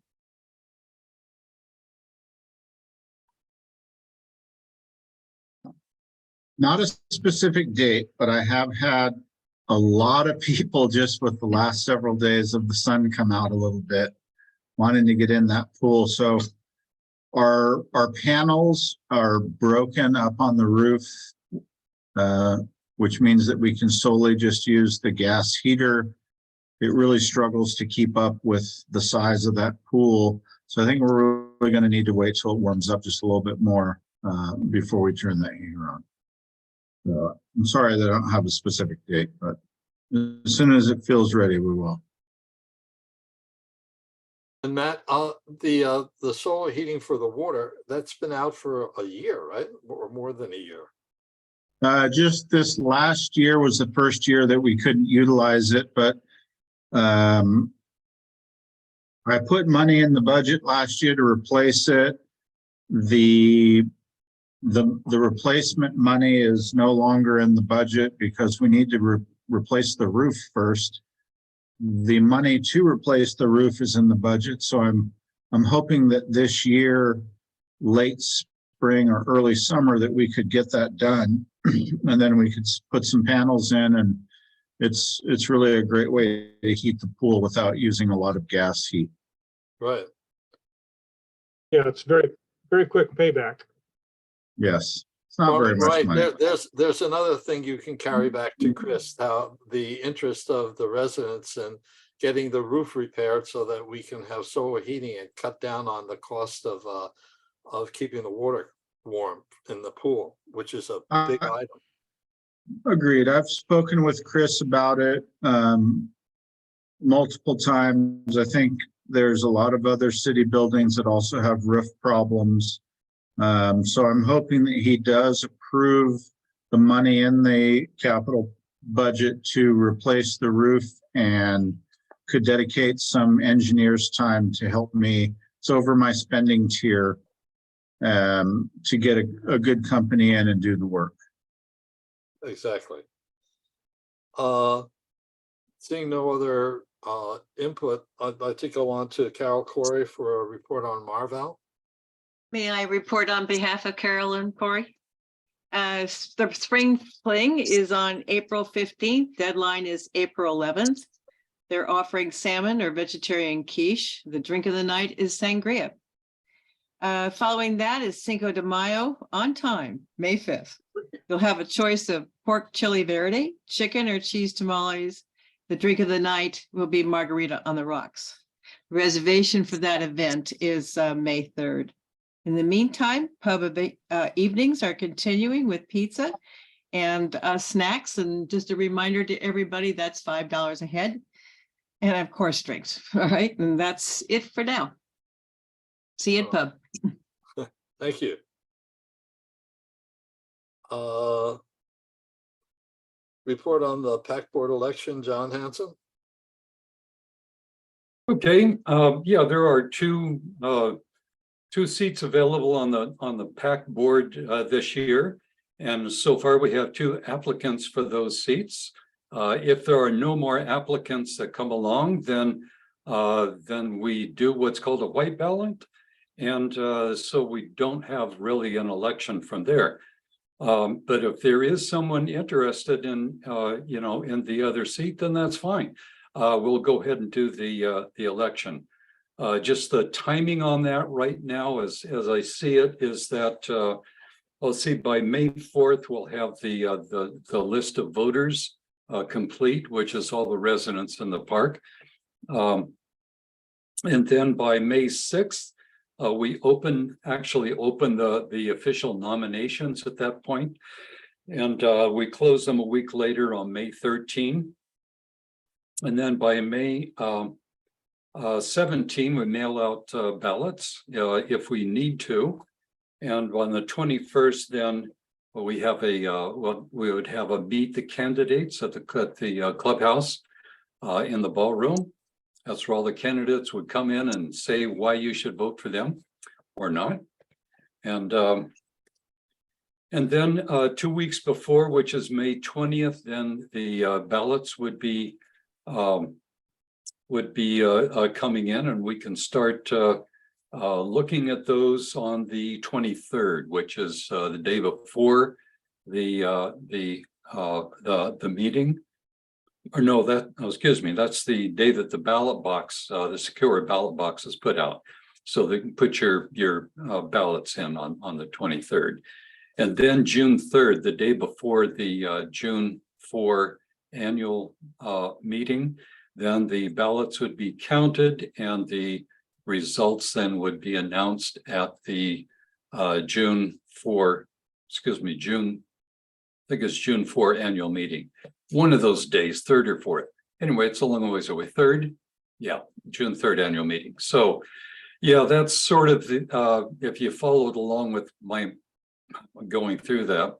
Not a specific date, but I have had a lot of people just with the last several days of the sun come out a little bit, wanting to get in that pool. So our panels are broken up on the roof, which means that we can solely just use the gas heater. It really struggles to keep up with the size of that pool. So I think we're really going to need to wait till it warms up just a little bit more before we turn that heater on. I'm sorry that I don't have a specific date, but As soon as it feels ready, we will. And Matt, the solar heating for the water, that's been out for a year, right? Or more than a year. Just this last year was the first year that we couldn't utilize it, but I put money in the budget last year to replace it. The replacement money is no longer in the budget because we need to replace the roof first. The money to replace the roof is in the budget, so I'm hoping that this year, late spring or early summer, that we could get that done, and then we could put some panels in, and it's really a great way to heat the pool without using a lot of gas heat. Right. Yeah, it's very, very quick payback. Yes, it's not very much Right, money. there's another thing you can carry back to Chris, how the interest of the residents in getting the roof repaired so that we can have solar heating and cut down on the cost of keeping the water warm in the pool, which is a big item. Agreed. I've spoken with Chris about it multiple times. I think there's a lot of other city buildings that also have roof problems. So I'm hoping that he does approve the money in the capital budget to replace the roof and could dedicate some engineers' time to help me. It's over my spending tier to get a good company in and do the work. Exactly. Seeing no other input, I'd like to go on to Carol Corey for a report on Marval. May I report on behalf of Carol and Corey? The spring fling is on April 15th. Deadline is April 11th. They're offering salmon or vegetarian quiche. The drink of the night is sangria. Following that is Cinco de Mayo on time, May 5th. You'll have a choice of pork chili verde, chicken or cheese tamales. The drink of the night will be margarita on the rocks. Reservation for that event is May 3rd. In the meantime, pub evenings are continuing with pizza and snacks. And just a reminder to everybody, that's $5 a head. And of course, drinks. All right. And that's it for now. See you at pub. Thank you. Report on the PAC board election, John Hanson. Okay, yeah, there are two seats available on the PAC board this year. And so far we have 2 applicants for those seats. If there are no more applicants that come along, then we do what's called a white ballot. And so we don't have really an election from there. But if there is someone interested in, in the other seat, then that's fine. We'll go ahead and do the election. Just the timing on that right now, as I see it, is that let's see, by May 4th, we'll have the list of voters complete, which is all the residents in the park. And then by May 6th, we actually open the official nominations at that point. And we close them a week later on May 13. And then by May 17, we mail out ballots if we need to. And on the 21st, then we have we would have a meet the candidates at the clubhouse in the ballroom. That's where all the candidates would come in and say why you should vote for them or not. And then 2 weeks before, which is May 20th, then the ballots would be coming in, and we can start looking at those on the 23rd, which is the day before the meeting. Or no, excuse me, that's the day that the ballot box, the secure ballot box is put out. So they can put your ballots in on the 23rd. And then June 3rd, the day before the June 4 annual meeting, then the ballots would be counted and the results then would be announced at the June 4 annual meeting. one of those days, 3rd or 4th. Anyway, it's a long ways away. 3rd, yeah, June 3rd annual meeting. So, yeah, that's sort of the, if you followed along with my going through that,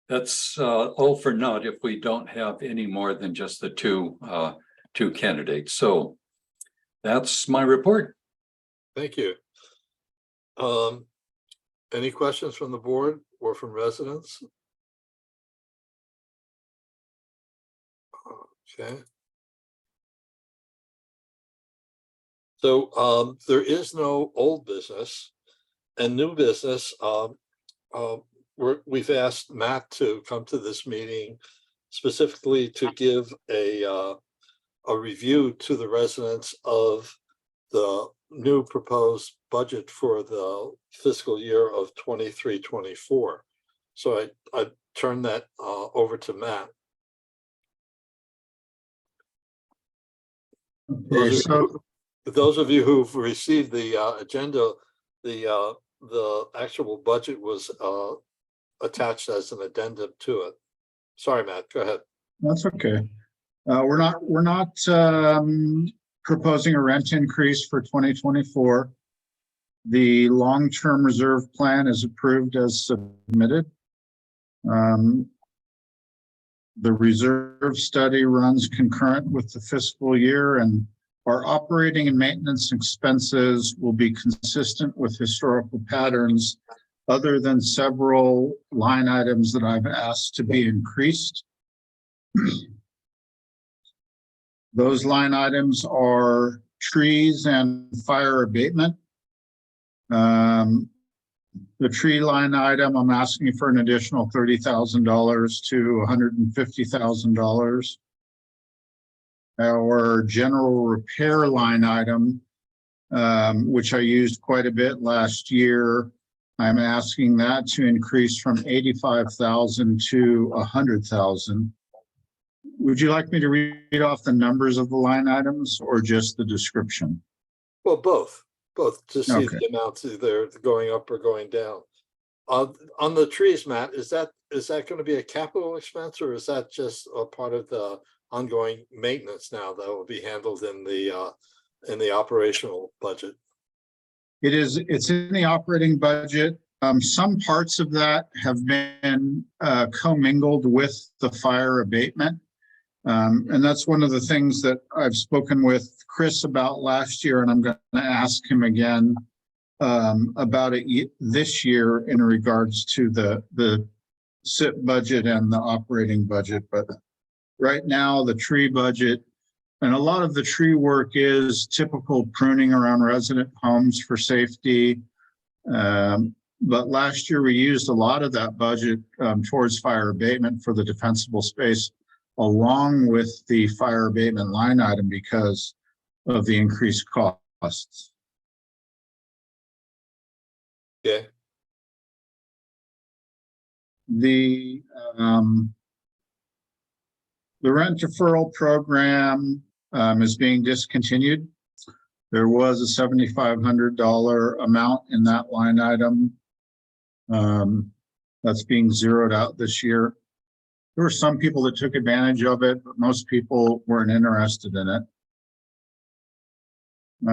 that's all for naught if we don't have any more than just the two candidates. So that's my report. Thank you. Any questions from the board or from residents? Okay. So there is no old business and new business. We've asked Matt to come to this meeting specifically to give a review to the residents of the new proposed budget for the fiscal year of 23-24. So I turn that over to Matt. Those of you who've received the agenda, the actual budget was attached as an addendum to it. Sorry, Matt, go ahead. That's okay. We're not proposing a rent increase for 2024. The long-term reserve plan is approved as submitted. The reserve study runs concurrent with the fiscal year, and our operating and maintenance expenses will be consistent with historical patterns, other than several line items that I've asked to be increased. Those line items are trees and fire abatement. The tree line item, I'm asking for an additional $30,000 to $150,000. Our general repair line item, which I used quite a bit last year, I'm asking that to increase from 85,000 to 100,000. Would you like me to read off the numbers of the line items or just the description? Well, both to see Okay. the amounts either going up or going down. On the trees, Matt, is that going to be a capital expense, or is that just a part of the ongoing maintenance now that will be handled in the operational budget? It's in the operating budget. Some parts of that have been commingled with the fire abatement. And that's one of the things that I've spoken with Chris about last year, and I'm going to ask him again about it this year in regards to the SIP budget and the operating budget. But right now, the tree budget, and a lot of the tree work is typical pruning around resident homes for safety. But last year, we used a lot of that budget towards fire abatement for the defensible space, along with the fire abatement line item because of the increased costs. Okay. The rent deferral program is being discontinued. There was a $7,500 amount in that line item. That's being zeroed out this year. There were some people that took advantage of it, but most people weren't interested in it. Do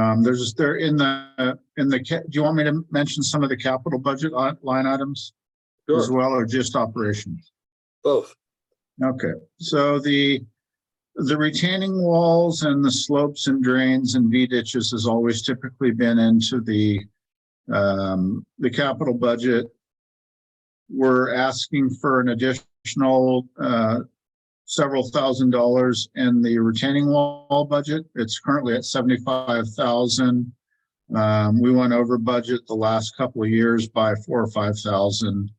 you want me to mention some of the capital budget line items as Sure. well, or just operations? Both. Okay, so the retaining walls and the slopes and drains and V ditches has always typically been into the capital budget. We're asking for an additional several $1,000s in the retaining wall budget. It's currently at 75,000. We went over budget the last couple of years by 4,000 or 5,000.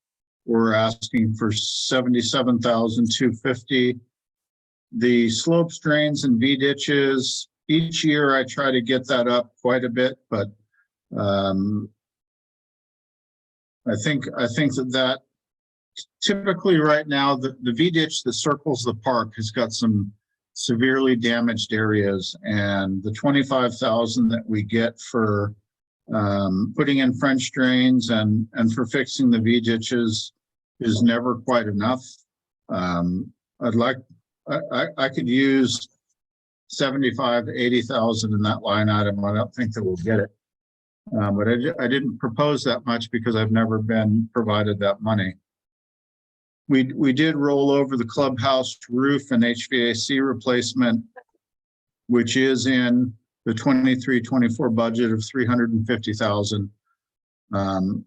We're asking for 77,250. The slopes, drains, and V ditches, each year I try to get that up quite a bit, but I think that typically right now the V ditch that circles the park has got some severely damaged areas, and the 25,000 that we get for putting in French drains and for fixing the V ditches is never quite enough. I'd like, I could use 75, 80,000 in that line item. I don't think that we'll get it. But I didn't propose that much because I've never been provided that money. We did roll over the clubhouse roof and HVAC replacement, which is in the 23-24 budget of 350,000.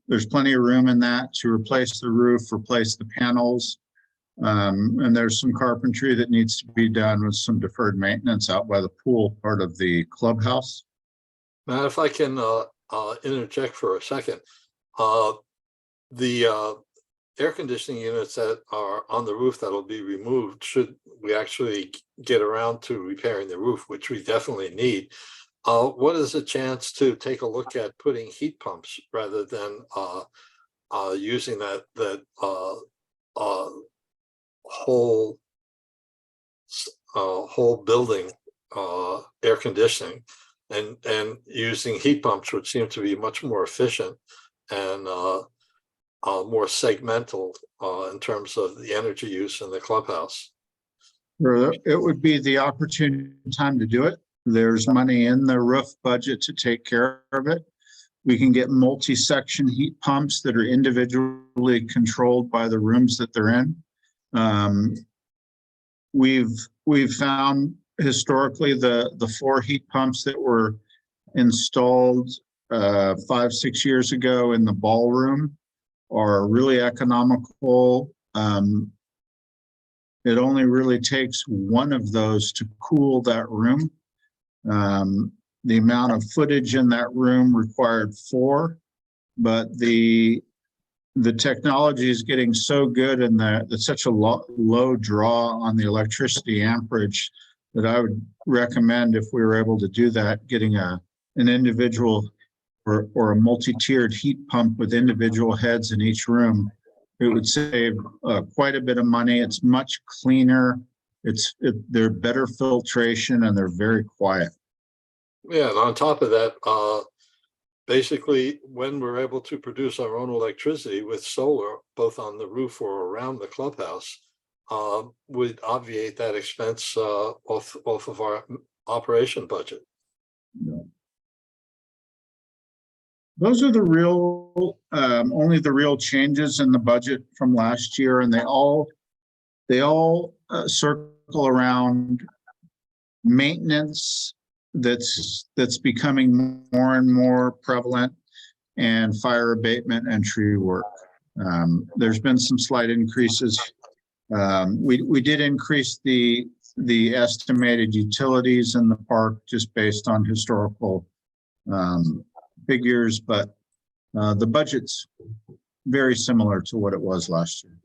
There's plenty of room in that to replace the roof, replace the panels. And there's some carpentry that needs to be done with some deferred maintenance out by the pool part of the clubhouse. Matt, if I can interject for a second, the air conditioning units that are on the roof that'll be removed, should we actually get around to repairing the roof, which we definitely need. What is a chance to take a look at putting heat pumps rather than using that whole building air conditioning and using heat pumps, which seem to be much more efficient and more segmental in terms of the energy use in the clubhouse? It would be the opportune time to do it. There's money in the roof budget to take care of it. We can get multi-section heat pumps that are individually controlled by the rooms that they're in. We've found historically the 4 heat pumps that were installed 5-6 years ago in the ballroom are really economical. It only really takes one of those to cool that room. The amount of footage in that room required 4, but the technology is getting so good and there's such a low draw on the electricity amperage that I would recommend, if we were able to do that, getting an individual or a multi-tiered heat pump with individual heads in each room. It would save quite a bit of money. It's much cleaner. They're better filtration and they're very quiet. Yeah, and on top of that, basically, when we're able to produce our own electricity with solar, both on the roof or around the clubhouse, would obviate that expense off of our operation budget. Those are the real, only the real changes in the budget from last year, and they all circle around maintenance that's becoming more and more prevalent, and fire abatement and tree work. There's been some slight increases. We did increase the estimated utilities in the park just based on historical figures, but the budget's very similar to what it was last year.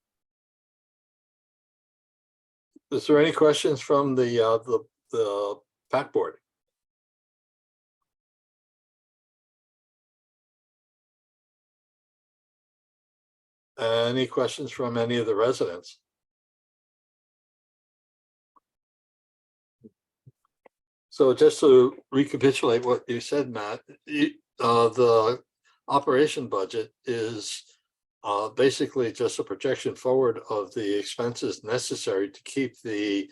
Is there any questions from the PAC board? Any questions from any of the residents? So just to recapitulate what you said, Matt, the operation budget is basically just a projection forward of the expenses necessary to keep the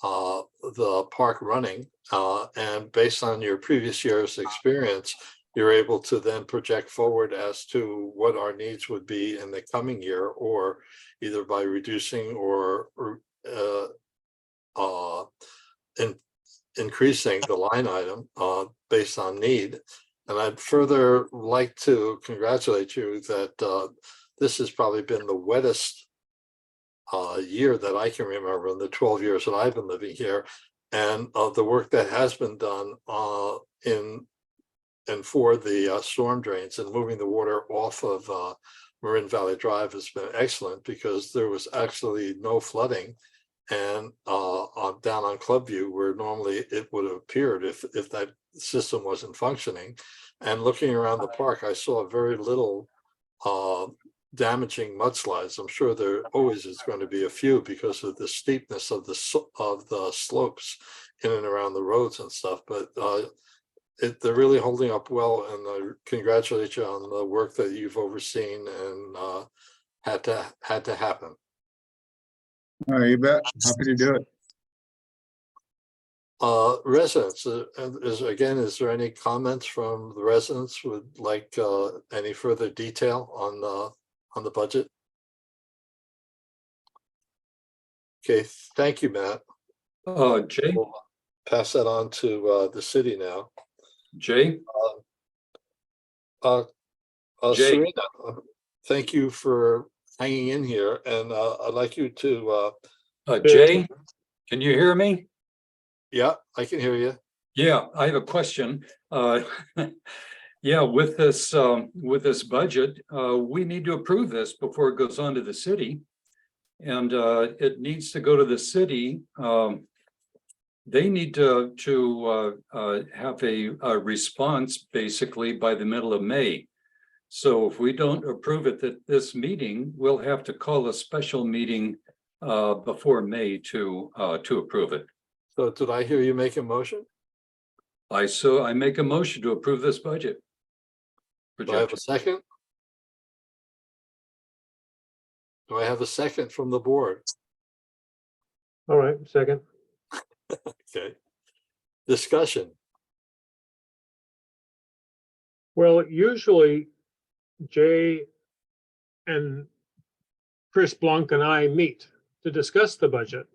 park running. And based on your previous year's experience, you're able to then project forward as to what our needs would be in the coming year, or either by reducing or increasing the line item based on need. And I'd further like to congratulate you that this has probably been the wettest year that I can remember in the 12 years that I've been living here. And the work that has been done for the storm drains and moving the water off of Marin Valley Drive has been excellent, because there was actually no flooding. And down on Clubview, where normally it would have appeared if that system wasn't functioning. And looking around the park, I saw very little damaging mudslides. I'm sure there always is going to be a few because of the steepness of the slopes in and around the roads and stuff. But they're really holding up well, and I congratulate you on the work that you've overseen and had to happen. You bet. Happy to do it. Residents, is there any comments from the residents would like any further detail on the budget? Okay, thank you, Matt. Jay, We'll pass that on to the city now. Jay, Jay. Serena, thank you for hanging in here, and I'd like you to Jay, can you hear me? yeah, I can hear you. Yeah, I have a question. Yeah, with this budget, we need to approve this before it goes on to the city. And it needs to go to the city. They need to have a response basically by the middle of May. So if we don't approve it at this meeting, we'll have to call a special meeting before May to approve it. So did I hear you make a motion? I make a motion to approve this budget. Do I have a second? Do I have a second from the board? All right, second. Okay. Discussion. Well, usually Jay and Chris Blanc and I meet to discuss the budget.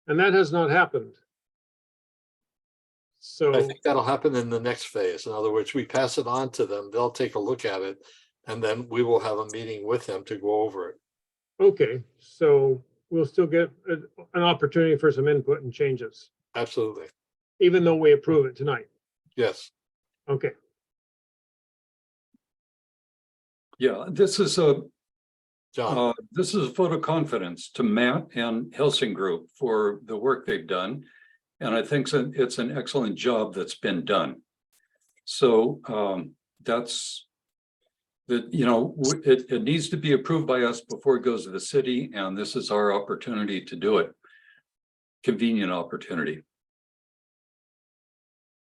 And that has not happened. I So, think that'll happen in the next phase. In other words, we pass it on to them, they'll take a look at it, and then we will have a meeting with them to go over it. okay, so we'll still get an opportunity for some input and changes, Absolutely. even though we approve it tonight. Yes. Okay, Yeah, this is a John, vote of confidence to Matt and Helsing Group for the work they've done. And I think it's an excellent job that's been done. So that's that, it needs to be approved by us before it goes to the city. And this is our opportunity to do it. Convenient opportunity.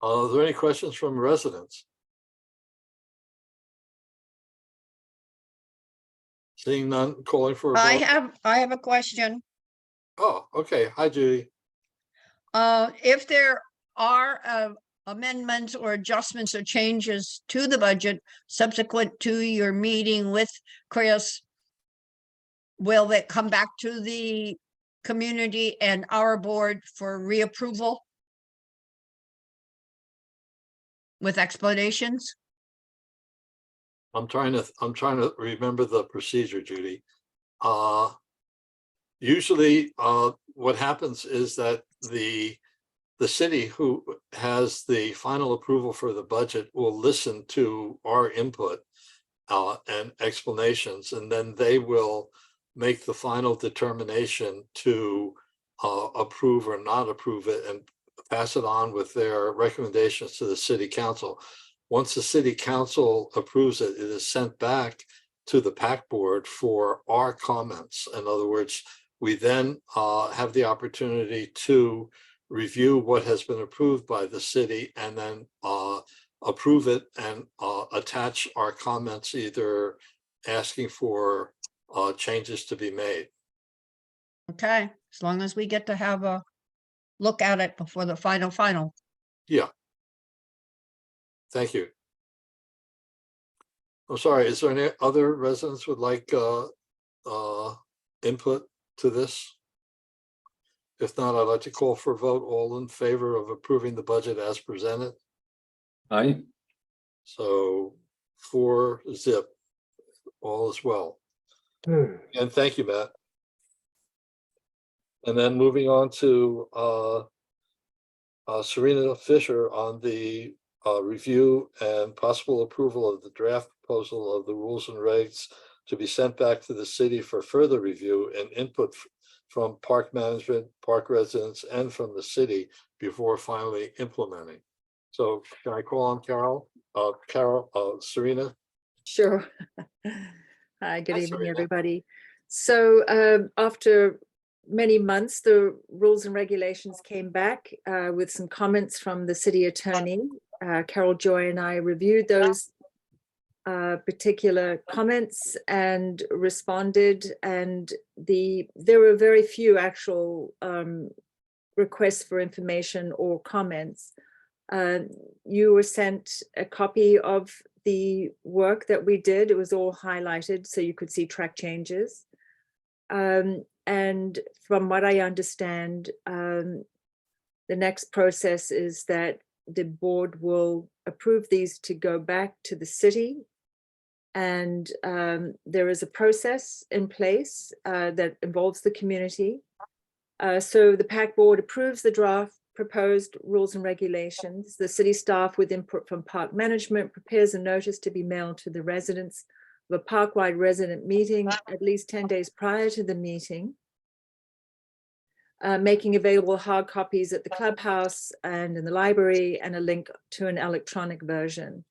are there any questions from residents? Seeing none, calling for a vote. I have a question. Oh, okay. Hi, Judy. If there are amendments or adjustments or changes to the budget subsequent to your meeting with Chris, will that come back to the community and our board for reapproval? With explanations? I'm trying to remember the procedure, Judy. Usually, what happens is that the city who has the final approval for the budget will listen to our input and explanations, and then they will make the final determination to approve or not approve it and pass it on with their recommendations to the city council. Once the city council approves it, it is sent back to the PAC board for our comments. In other words, we then have the opportunity to review what has been approved by the city and then approve it and attach our comments, either asking for changes to be made. Okay, as long as we get to have a look at it before the final. Yeah. Thank you. I'm sorry, is there any other residents would like input to this? If not, I'd like to call for a vote. All in favor of approving the budget as presented? Aye. So 4-0, all is well. And thank you, Matt. And then moving on to Serena Fisher on the review and possible approval of the draft proposal of the rules and regs to be sent back to the city for further review and input from park management, park residents, and from the city before finally implementing. So can I call on Serena? Sure. Hi, good Hi, evening, Serena. everybody. So after many months, the rules and regulations came back with some comments from the city attorney. Carol Joy and I reviewed those particular comments and responded, and there were very few actual requests for information or comments. You were sent a copy of the work that we did. It was all highlighted so you could see track changes. And from what I understand, the next process is that the board will approve these to go back to the city. And there is a process in place that involves the community. So the PAC board approves the draft proposed rules and regulations. The city staff, with input from park management, prepares a notice to be mailed to the residents of a park-wide resident meeting at least 10 days prior to the meeting, making available hard copies at the clubhouse and in the library, and a link to an electronic version.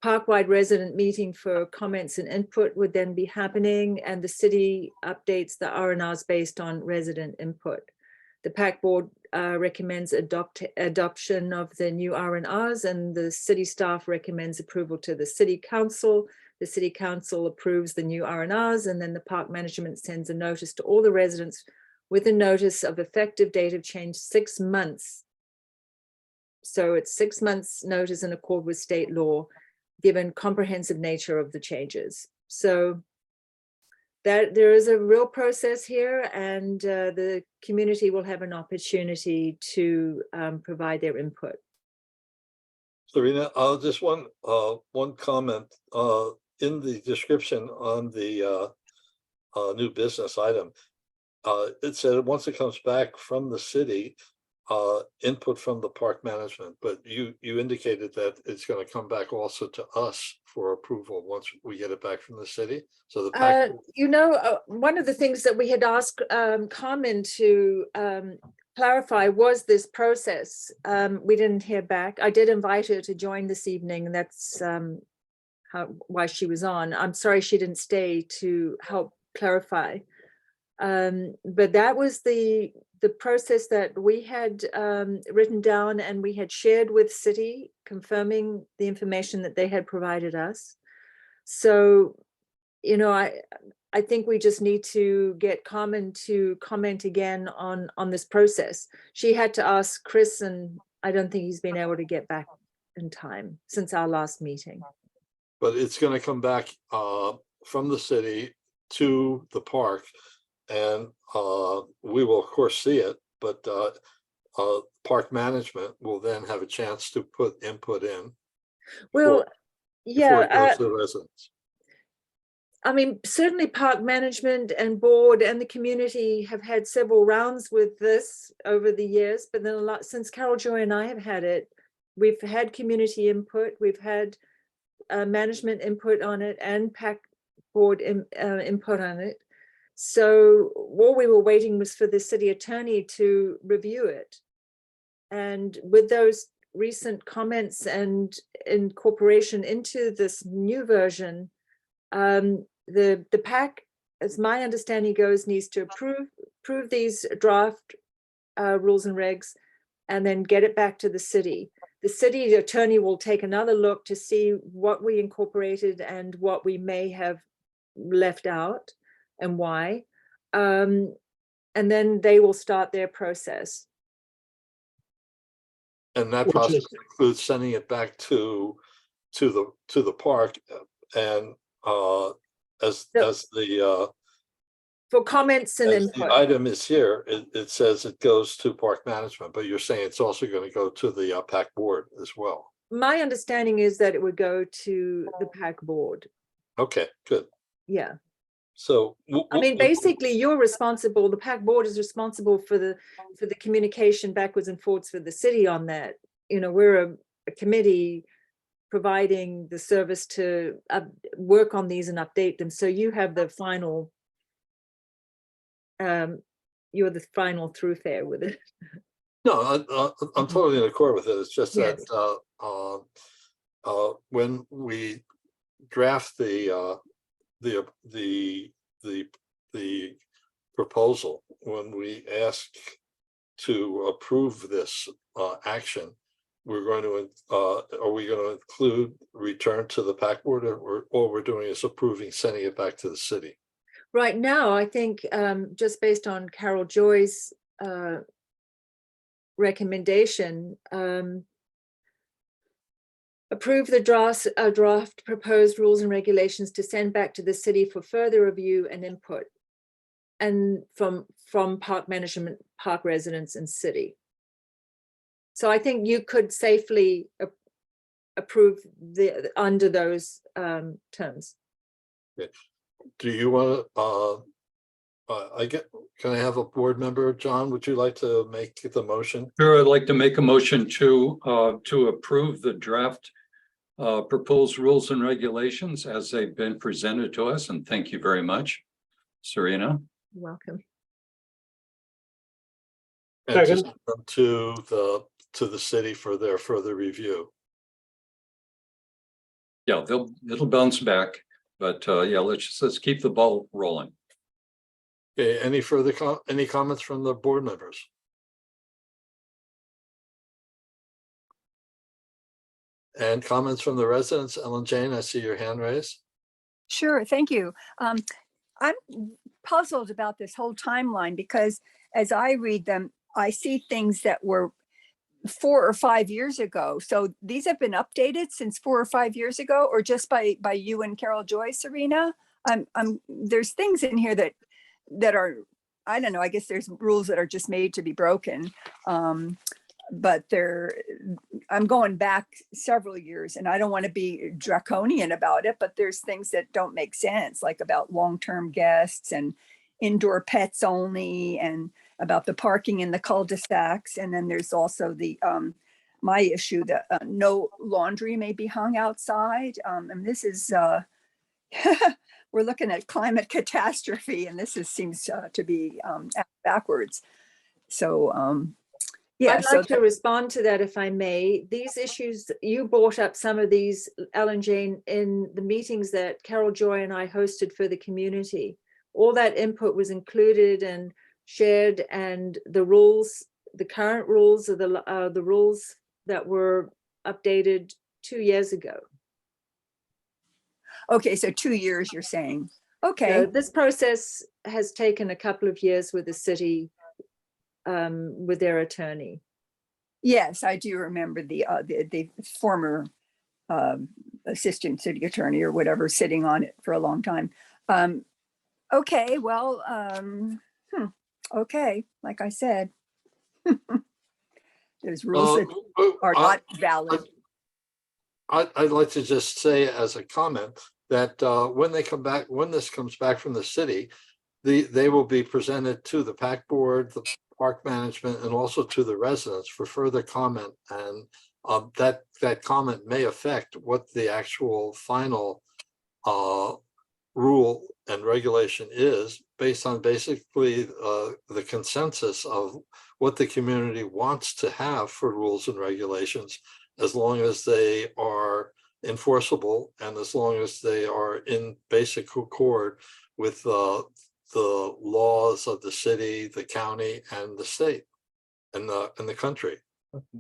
Park-wide resident meeting for comments and input would then be happening, and the city updates the R&Rs based on resident input. The PAC board recommends adoption of the new R&Rs, and the city staff recommends approval to the city council. The city council approves the new R&Rs, and then the park management sends a notice to all the residents with a notice of effective date of change 6 months. So it's 6 months notice in accord with state law, given comprehensive nature of the changes. So that there is a real process here, and the community will have an opportunity to provide their input. Serena, just one comment in the description on the new business item. It said once it comes back from the city, input from the park management, but you indicated that it's going to come back also to us for approval once we get it back from the city. So the PAC one of the things that we had asked Carmen to clarify was this process. We didn't hear back. I did invite her to join this evening, and that's why she was on. I'm sorry she didn't stay to help clarify. But that was the process that we had written down, and we had shared with city, confirming the information that they had provided us. So, you know, I think we just need to get Carmen to comment again on this process. She had to ask Chris, and I don't think he's been able to get back in time since our last meeting. But it's going to come back from the city to the park, and we will of course see it, but park management will then have a chance to put input in. Well, before it yeah, goes to the residents. I mean, certainly park management and board and the community have had several rounds with this over the years, but then a lot since Carol Joy and I have had it, we've had community input, we've had management input on it, and PAC board input on it. So what we were waiting was for the city attorney to review it. And with those recent comments and incorporation into this new version, the PAC, as my understanding goes, needs to approve these draft rules and regs, and then get it back to the city. The city attorney will take another look to see what we incorporated and what we may have left out and why. And then they will start their process. And that Which process is- includes sending it back to the park, and as the For comments and as the input. item is here, it says it goes to park management, but you're saying it's also going to go to the PAC board as well. My understanding is that it would go to the PAC board. Okay, good. Yeah. So I mean, basically, you're responsible. The PAC board is responsible for the communication backwards and forwards for the city on that. You know, we're a committee providing the service to work on these and update them. So you have the final. You're the final thoroughfare with it. no, I'm totally in accord with it. It's just Yes. that when we draft the proposal, when we ask to approve this action, we're going to, are we going to include return to the PAC board, or all we're doing is approving, sending it back to the city? Right now, I think just based on Carol Joy's recommendation, approve the draft proposed rules and regulations to send back to the city for further review and input, and from park management, park residents, and city. So I think you could safely approve under those terms. Do you want to, can I have a board member? John, would you like to make the motion? Sure, I'd like to make a motion to approve the draft proposed rules and regulations as they've been presented to us, and thank you very much, Serena. You're welcome. And to Second. send them to the city for their further review. Yeah, it'll bounce back, but yeah, let's keep the ball rolling. Okay, any further any comments from the board members? And comments from the residents? Ellen Jane, I see your hand raised. Sure, thank you. I'm puzzled about this whole timeline because as I read them, I see things that were 4 or 5 years ago. So these have been updated since 4 or 5 years ago, or just by you and Carol Joy, Serena? There's things in here that are, I don't know, I guess there's rules that are just made to be broken. But I'm going back several years, and I don't want to be draconian about it, but there's things that don't make sense, like about long-term guests and indoor pets only, and about the parking in the cul-de-sacs. And then there's also the my issue that no laundry may be hung outside. And this is we're looking at climate catastrophe, and this seems to be backwards. So yeah, I'd like to respond to that, if I may. These issues, you brought up some of these, Ellen Jane, in the meetings that Carol Joy and I hosted for the community. All that input was included and shared, and the rules, the current rules are the rules that were updated 2 years ago. Okay, so 2 years, you're saying. Okay. So this process has taken a couple of years with the city, with their attorney. Yes, I do remember the former assistant city attorney or whatever sitting on it for a long time. Okay, well, okay, like I said, there's rules that are not valid. I'd like to just say as a comment that when they come back, when this comes back from the city, they will be presented to the PAC board, the park management, and also to the residents for further comment. And that comment may affect what the actual final rule and regulation is, based on basically the consensus of what the community wants to have for rules and regulations, as long as they are enforceable and as long as they are in basic accord with the laws of the city, the county, and the state, and the country.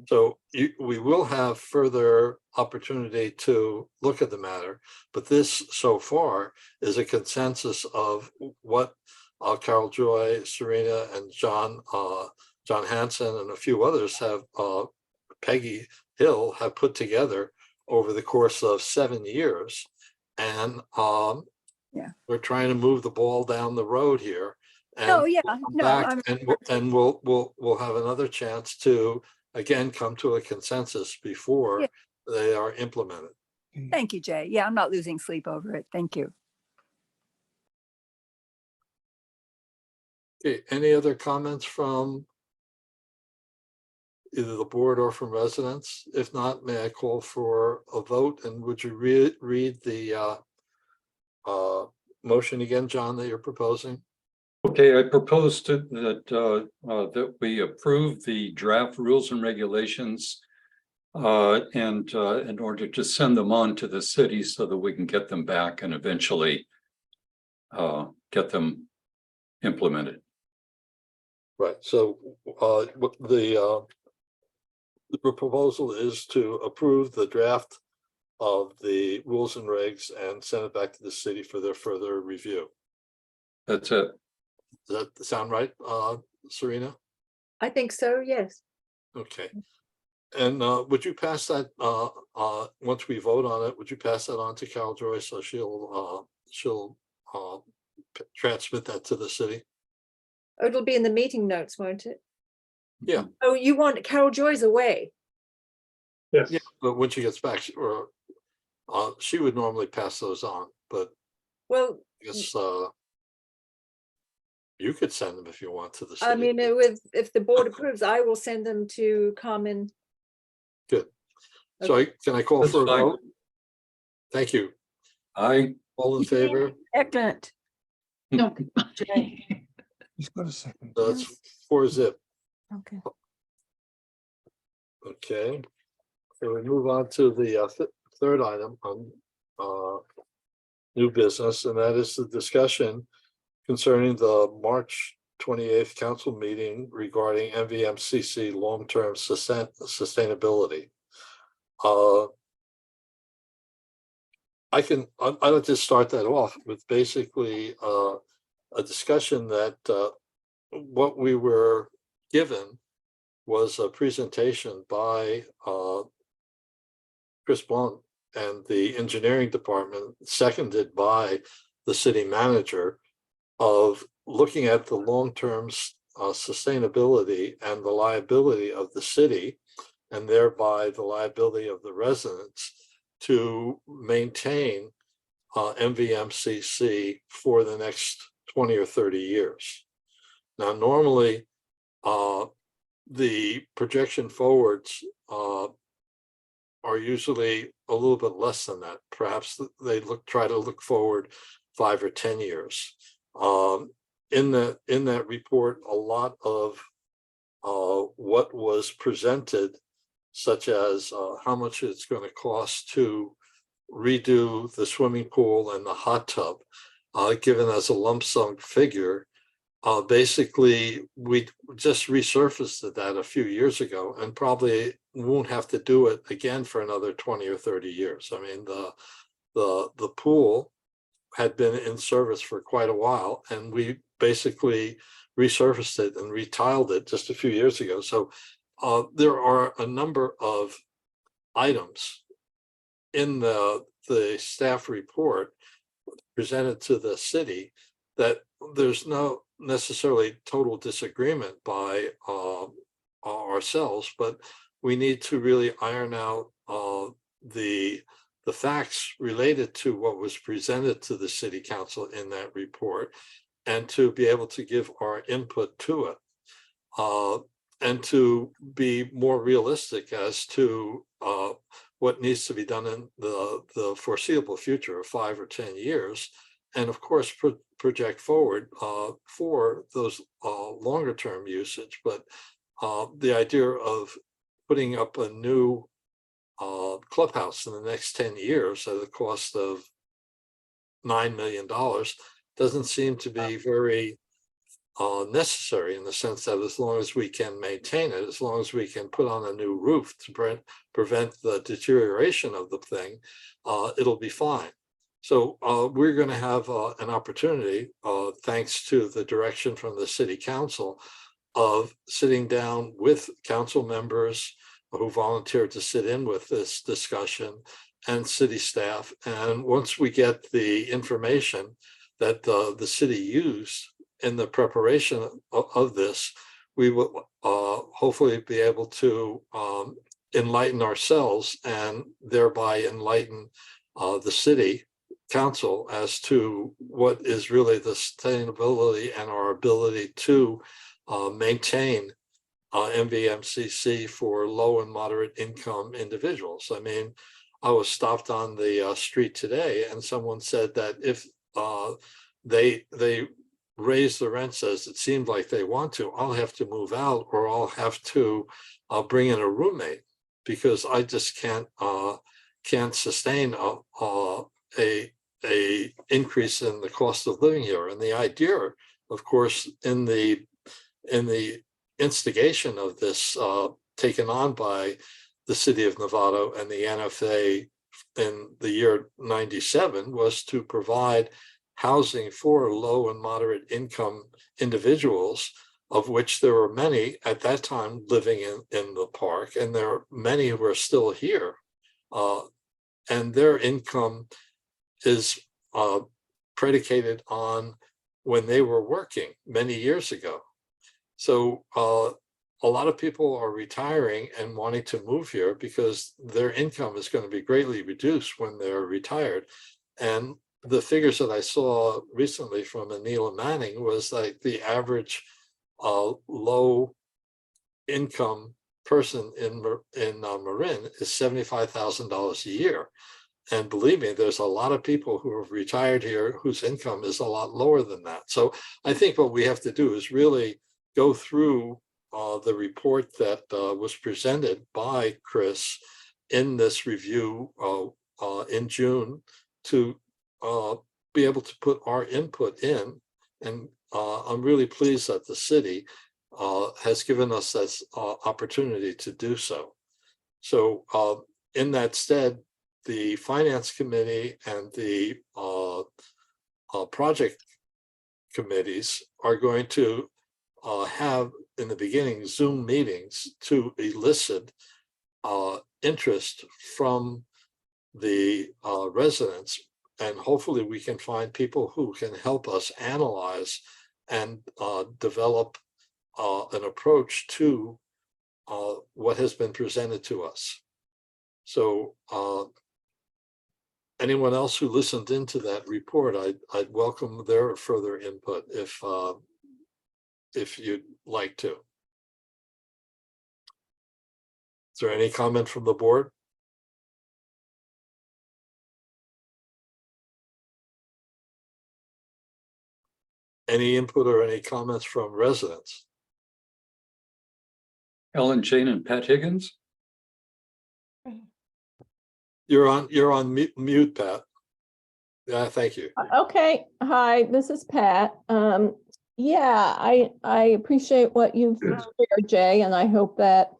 So we will have further opportunity to look at the matter, but this so far is a consensus of what Carol Joy, Serena, and John Hansen, and a few others have, Peggy Hill, have put together over the course of 7 years. And we're trying to move the ball down the road here. And Oh, yeah, we'll come no, back and we'll have another chance to again come to a consensus before they are implemented. Thank you, Jay. Yeah, I'm not losing sleep over it. Thank you. Okay, any other comments from either the board or from residents? If not, may I call for a vote, and would you read the motion again, John, that you're proposing? Okay, I propose that we approve the draft rules and regulations and in order to send them on to the city so that we can get them back and eventually get them implemented. Right, so the proposal is to approve the draft of the rules and regs and send it back to the city for their further review. That's it. Does that sound right, Serena? I think so, yes. Okay. And would you pass that, once we vote on it, would you pass that on to Carol Joy so she'll transmit that to the city? Oh, it'll be in the meeting notes, won't it? Yeah. Oh, you want Carol Joy's away? Yes. Yeah, but when she gets back, she would normally pass those on, but Well, I guess you could send them if you want to the I city. mean, if the board approves, I will send them to Carmen. Good. So can I call That's for a fine. vote? Thank you. I, All in favor? Excellent. No. Just got a second. That's 4-0. Okay. Okay. So we move on to the third item on new business, and that is the discussion concerning the March 28th council meeting regarding MVMCC long-term sustainability. I'll just start that off with basically a discussion that what we were given was a presentation by Chris Blunt and the engineering department, seconded by the city manager, of looking at the long-term sustainability and the liability of the city, and thereby the liability of the residents to maintain MVMCC for the next 20 or 30 years. Now, normally, the projection forwards are usually a little bit less than that. Perhaps they try to look forward 5 or 10 years. In that report, a lot of what was presented, such as how much it's going to cost to redo the swimming pool and the hot tub, given as a lump sum figure. Basically, we just resurfaced that a few years ago, and probably won't have to do it again for another 20 or 30 years. I mean, the pool had been in service for quite a while, and we basically resurfaced it and retiled it just a few years ago. So there are a number of items in the staff report presented to the city that there's no necessarily total disagreement by ourselves, but we need to really iron out the facts related to what was presented to the city council in that report, and to be able to give our input to it, and to be more realistic as to what needs to be done in the foreseeable future of 5 or 10 years, and of course project forward for those longer term usage. But the idea of putting up a new clubhouse in the next 10 years at a cost of $9 million doesn't seem to be very necessary, in the sense that as long as we can maintain it, as long as we can put on a new roof to prevent the deterioration of the thing, it'll be fine. So we're going to have an opportunity, thanks to the direction from the city council, of sitting down with council members who volunteered to sit in with this discussion and city staff. And once we get the information that the city used in the preparation of this, we will hopefully be able to enlighten ourselves, and thereby enlighten the city council as to what is really the sustainability and our ability to maintain MVMCC for low and moderate income individuals. I mean, I was stopped on the street today, and someone said that if they raise the rents as it seemed like they want to, I'll have to move out, or I'll have to bring in a roommate, because I just can't sustain a increase in the cost of living here. And the idea, of course, in the instigation of this taken on by the city of Novato and the NFA in the year 97 was to provide housing for low and moderate income individuals, of which there were many at that time living in the park, and there are many who are still here. And their income is predicated on when they were working many years ago. So a lot of people are retiring and wanting to move here because their income is going to be greatly reduced when they're retired. And the figures that I saw recently from Anila Manning was like the average low income person in Marin is $75,000 a year. And believe me, there's a lot of people who have retired here whose income is a lot lower than that. So I think what we have to do is really go through the report that was presented by Chris in this review in June to be able to put our input in. And I'm really pleased that the city has given us this opportunity to do so. So in that stead, the Finance Committee and the project committees are going to have in the beginning Zoom meetings to elicit interest from the residents, and hopefully we can find people who can help us analyze and develop an approach to what has been presented to us. So anyone else who listened into that report, I'd welcome their further input if you'd like to. Is there any comment from the board? Any input or any comments from residents? Ellen Jane and Pat Higgins. You're on mute, Pat. Yeah, thank you. Okay, hi, this is Pat. Yeah, I appreciate what you've shared, Jay, and I hope that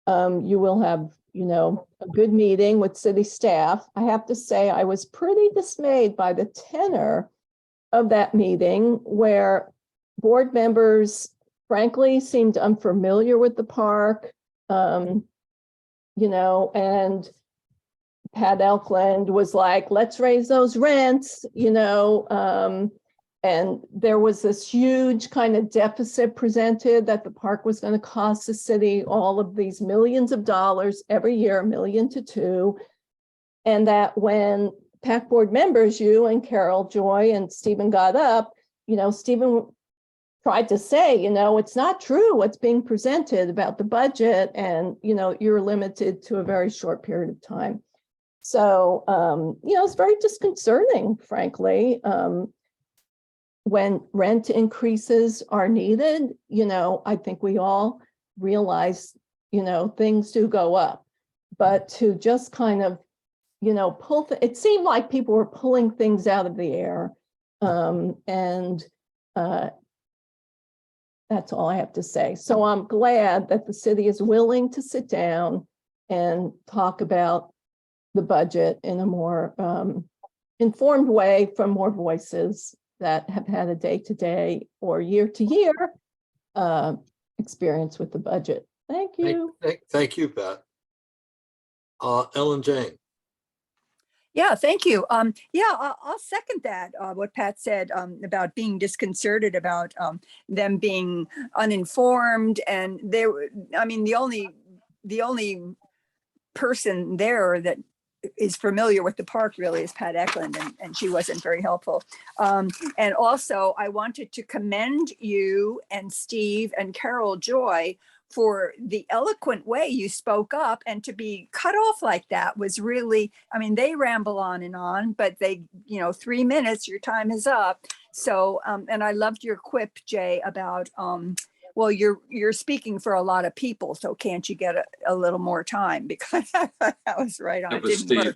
you will have, a good meeting with city staff. I have to say, I was pretty dismayed by the tenor of that meeting, where board members, frankly, seemed unfamiliar with the park, and Pat Elkland was like, let's raise those rents, and there was this huge kind of deficit presented that the park was going to cost the city all of these millions of dollars every year, $1 million to $2 million. And that when PAC board members, you and Carol, Joy, and Stephen got up, Stephen tried to say, it's not true what's being presented about the budget, and, you're limited to a very short period of time. So, it's very disconcerting, frankly, when rent increases are needed. I think we all realize, things do go up, but to just kind of, it seemed like people were pulling things out of the air. And that's all I have to say. So I'm glad that the city is willing to sit down and talk about the budget in a more informed way from more voices that have had a day-to-day or year-to-year experience with the budget. Thank you. Thank you, Pat. Ellen Jane. Yeah, thank you. I'll second that, what Pat said about being disconcerted about them being uninformed. And the only person there that is familiar with the park really is Pat Eklund, and she wasn't very helpful. And also, I wanted to commend you and Steve and Carol Joy for the eloquent way you spoke up, and to be cut off like that was really, they ramble on, but 3 minutes, your time is up. So, and I loved your quip, Jay, about, well, you're speaking for a lot of people, so can't you get a little more time? Because that was right on. It was Steve.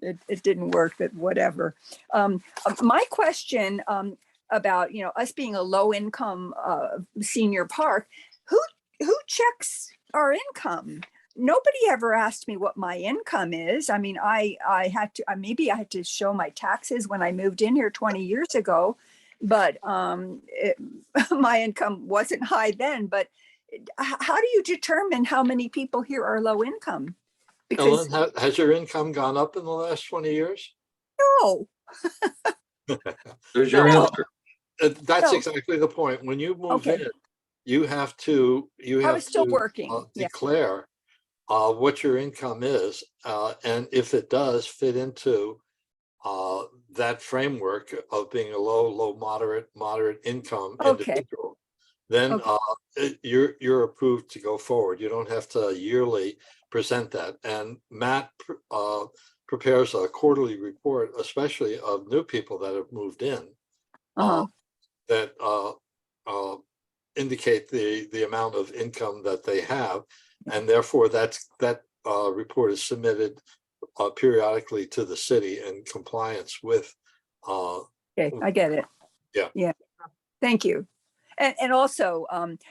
It didn't work, but whatever. My question about, us being a low income senior park, who checks our income. Nobody ever asked me what my income is. I mean, I had to, maybe I had to show my taxes when I moved in here 20 years ago, but my income wasn't high then. But how do you determine how many people here are low income? Because Ellen, has your income gone up in the last 20 years? no, There's your No. answer. That's No. exactly the point. When you move Okay. in, you have to, I was still working. Yeah. declare what your income is, and if it does fit into that framework of being a low, moderate income Okay. individual, then Okay. you're approved to go forward. You don't have to yearly present that. And Matt prepares a quarterly report, especially of new people that have moved in, Uh-huh. that indicate the amount of income that they have, and therefore that report is submitted periodically to the city in compliance with. Okay, I get it. Yeah. Yeah. Thank you. And also,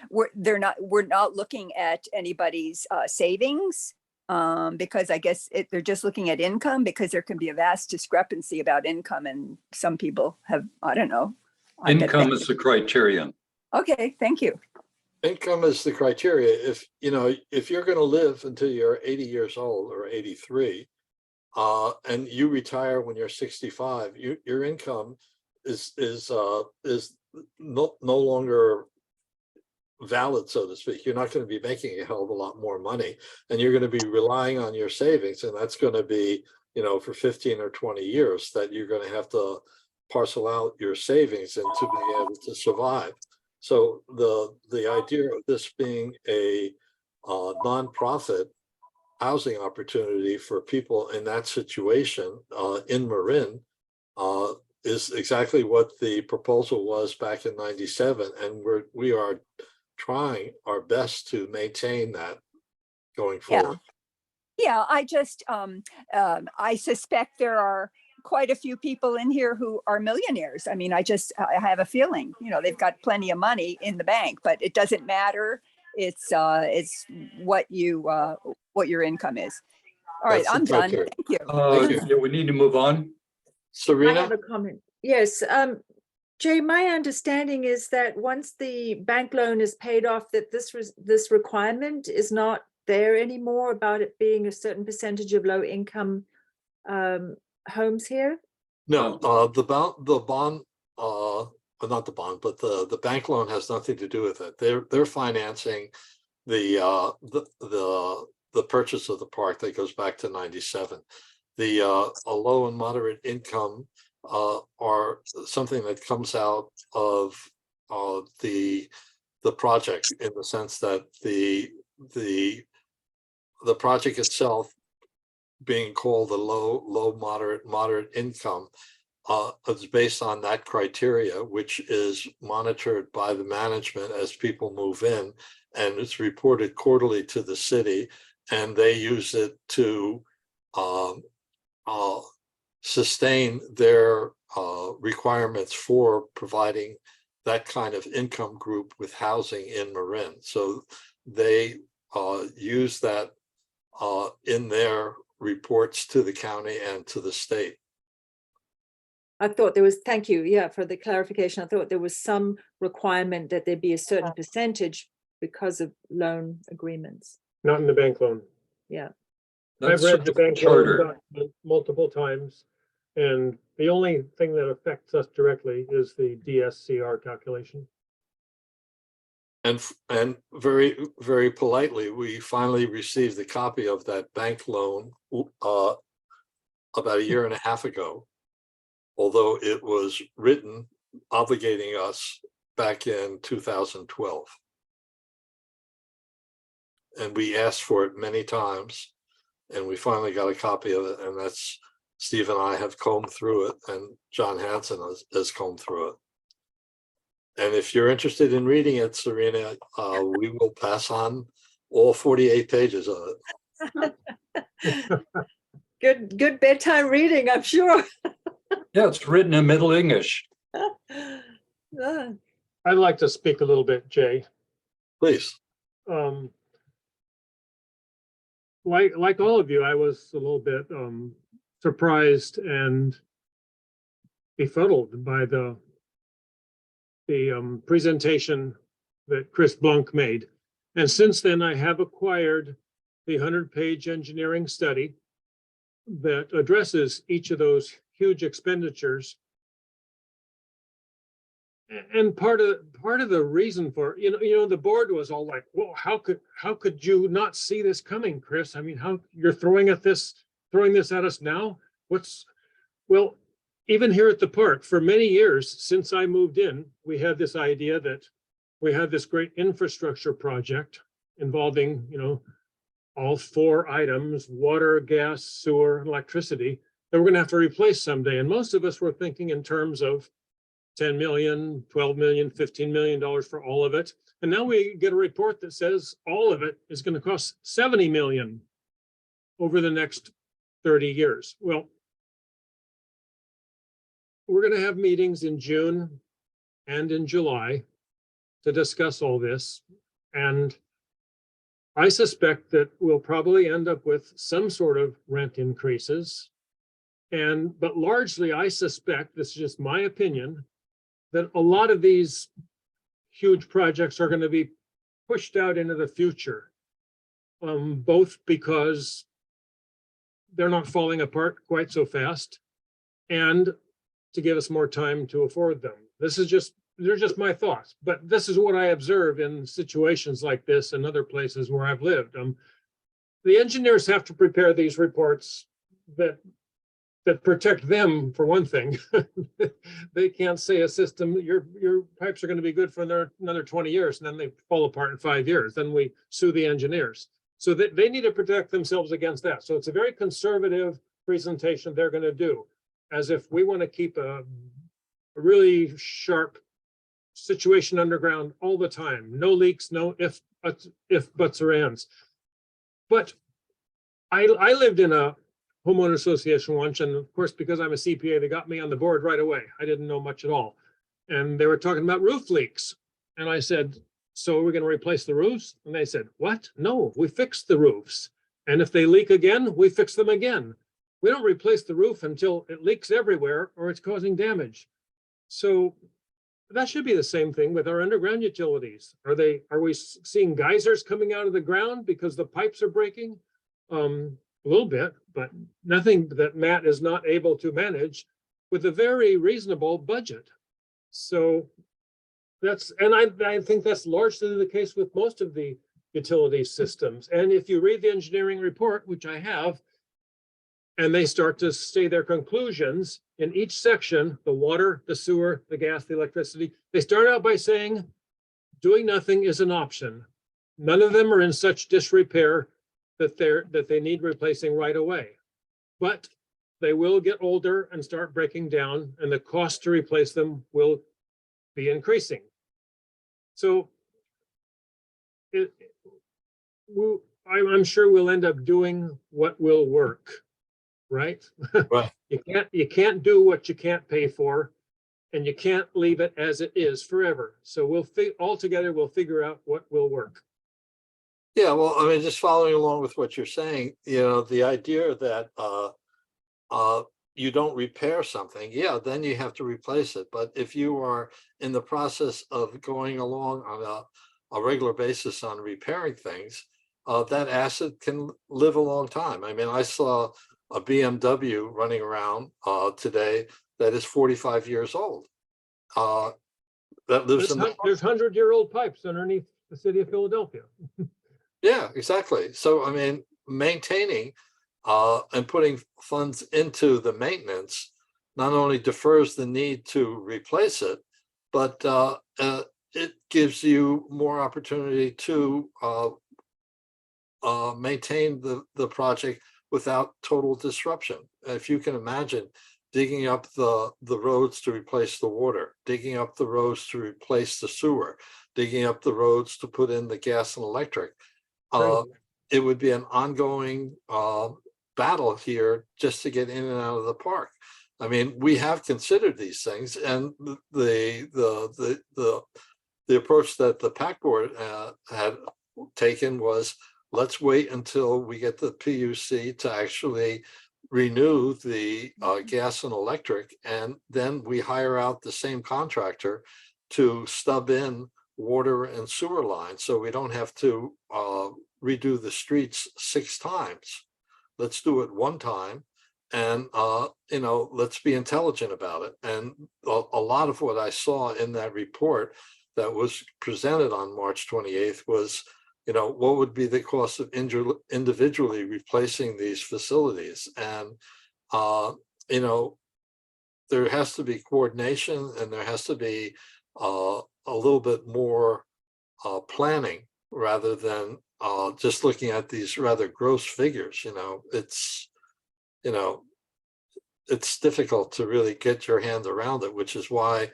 we're not looking at anybody's savings, because I guess they're just looking at income, because there can be a vast discrepancy about income, and some people have, I don't know. I bet Income they- is the criterion. Okay, thank you. Income is the criteria. If you're going to live until you're 80 years old or 83, and you retire when you're 65, your income is no longer valid, so to speak. You're not going to be making a hell of a lot more money, and you're going to be relying on your savings, and that's going to be, for 15 or 20 years that you're going to have to parcel out your savings and to be able to survive. So the idea of this being a nonprofit housing opportunity for people in that situation in Marin is exactly what the proposal was back in '97, and we are trying our best to maintain that going forward. Yeah, I just, I suspect there are quite a few people in here who are millionaires. I mean, I have a feeling, they've got plenty of money in the bank, but it doesn't matter. It's what your income is. All right, That's the I'm done. criteria. Thank you. Thank you. Yeah, we need to move on. I Serena? have a comment. Yes, Jay, my understanding is that once the bank loan is paid off, that this requirement is not there anymore about it being a certain percentage of low income homes here. No, the bond, not the bond, but the bank loan has nothing to do with it. They're financing the purchase of the park that goes back to '97. A low and moderate income are something that comes out of the project, in the sense that the project itself being called a low, moderate income is based on that criteria, which is monitored by the management as people move in, and it's reported quarterly to the city, and they use it to sustain their requirements for providing that kind of income group with housing in Marin. So they use that in their reports to the county and to the state. I thought there was, thank you, yeah, for the clarification. I thought there was some requirement that there be a certain percentage because of loan agreements. Not in the bank loan. Yeah. I've read the bank loan charter. document multiple times, and the only thing that affects us directly is the DSCR calculation. And very, very politely, we finally received a copy of that bank loan about a year and a half ago, although it was written obligating us back in 2012. And we asked for it many times, and we finally got a copy of it, and that's, Steve and I have combed through it, and John Hanson has combed through it. And if you're interested in reading it, Serena, we will pass on all 48 pages of it. Good bedtime reading, I'm sure. Yeah, it's written in Middle English. I'd like to speak a little bit, Jay. Please. like all of you, I was a little bit surprised and befuddled by the presentation that Chris Blunk made. And since then, I have acquired the 100-page engineering study that addresses each of those huge expenditures. And part of the reason for, the board was all like, well, how could you not see this coming, Chris? I mean, how you're throwing this at us now? Well, even here at the park, for many years since I moved in, we had this idea that we had this great infrastructure project involving, all 4 items: water, gas, sewer, and electricity, that we're going to have to replace someday. And most of us were thinking in terms of 10 million, 12 million, $15 million for all of it. And now we get a report that says all of it is going to cost 70 million over the next 30 years. Well, we're going to have meetings in June and in July to discuss all this. And I suspect that we'll probably end up with some sort of rent increases. But largely, I suspect, this is just my opinion, that a lot of these huge projects are going to be pushed out into the future, both because they're not falling apart quite so fast and to give us more time to afford them. They're just my thoughts, but this is what I observe in situations like this and other places where I've lived. The engineers have to prepare these reports that protect them, for one thing. They can't say a system, your pipes are going to be good for another 20 years, and then they fall apart in 5 years. Then we sue the engineers. So they need to protect themselves against that. So it's a very conservative presentation they're going to do, as if we want to keep a really sharp situation underground all the time. No leaks, no if, buts, or ands. But I lived in a homeowner association once, and of course, because I'm a CPA, they got me on the board right away. I didn't know much at all. And they were talking about roof leaks. And I said, so are we going to replace the roofs? And they said, what? No, we fixed the roofs. And if they leak again, we fix them again. We don't replace the roof until it leaks everywhere or it's causing damage. So that should be the same thing with our underground utilities. Are we seeing geysers coming out of the ground because the pipes are breaking? A little bit, but nothing that Matt is not able to manage with a very reasonable budget. So I think that's largely the case with most of the utility systems. And if you read the engineering report, which I have, and they start to say their conclusions in each section, the water, the sewer, the gas, the electricity, they start out by saying doing nothing is an option. None of them are in such disrepair that they need replacing right away. But they will get older and start breaking down, and the cost to replace them will be increasing. So I'm sure we'll end up doing what will work, right? Right. You can't do what you can't pay for, and you can't leave it as it is forever. So we'll figure out what will work. Yeah, well, I mean, just following along with what you're saying, the idea that you don't repair something, then you have to replace it. But if you are in the process of going along on a regular basis on repairing things, that asset can live a long time. I mean, I saw a BMW running around today that is 45 years old. That lives There's 100-year-old pipes underneath the city of Philadelphia. Yeah, exactly. So, I mean, maintaining and putting funds into the maintenance not only defers the need to replace it, but it gives you more opportunity to maintain the project without total disruption. If you can imagine digging up the roads to replace the water, digging up the roads to replace the sewer, digging up the roads to put in the gas and electric, it would be an ongoing battle here just to get in and out of the park. I mean, we have considered these things, and the approach that the PAC board had taken was, let's wait until we get the PUC to actually renew the gas and electric, and then we hire out the same contractor to stub in water and sewer lines, so we don't have to redo the streets 6 times. Let's do it one time, and let's be intelligent about it. And a lot of what I saw in that report that was presented on March 28th was, what would be the cost of individually replacing these facilities? And, there has to be coordination, and there has to be a little bit more planning rather than just looking at these rather gross figures. It's difficult to really get your hand around it, which is why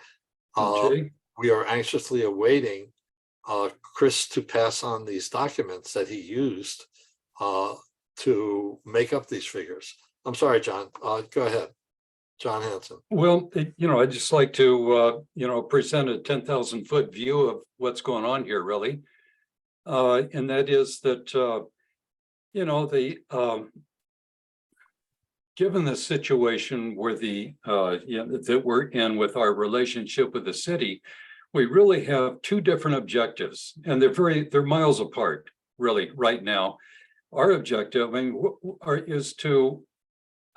Jay? we are anxiously awaiting Chris to pass on these documents that he used to make up these figures. I'm sorry, John. Go ahead, John Hanson. Well, I'd just like to, present a 10,000-foot view of what's going on here, really. And that is that, given the situation where that we're in with our relationship with the city, we really have 2 different objectives, and they're miles apart, really, right now. Our objective, is to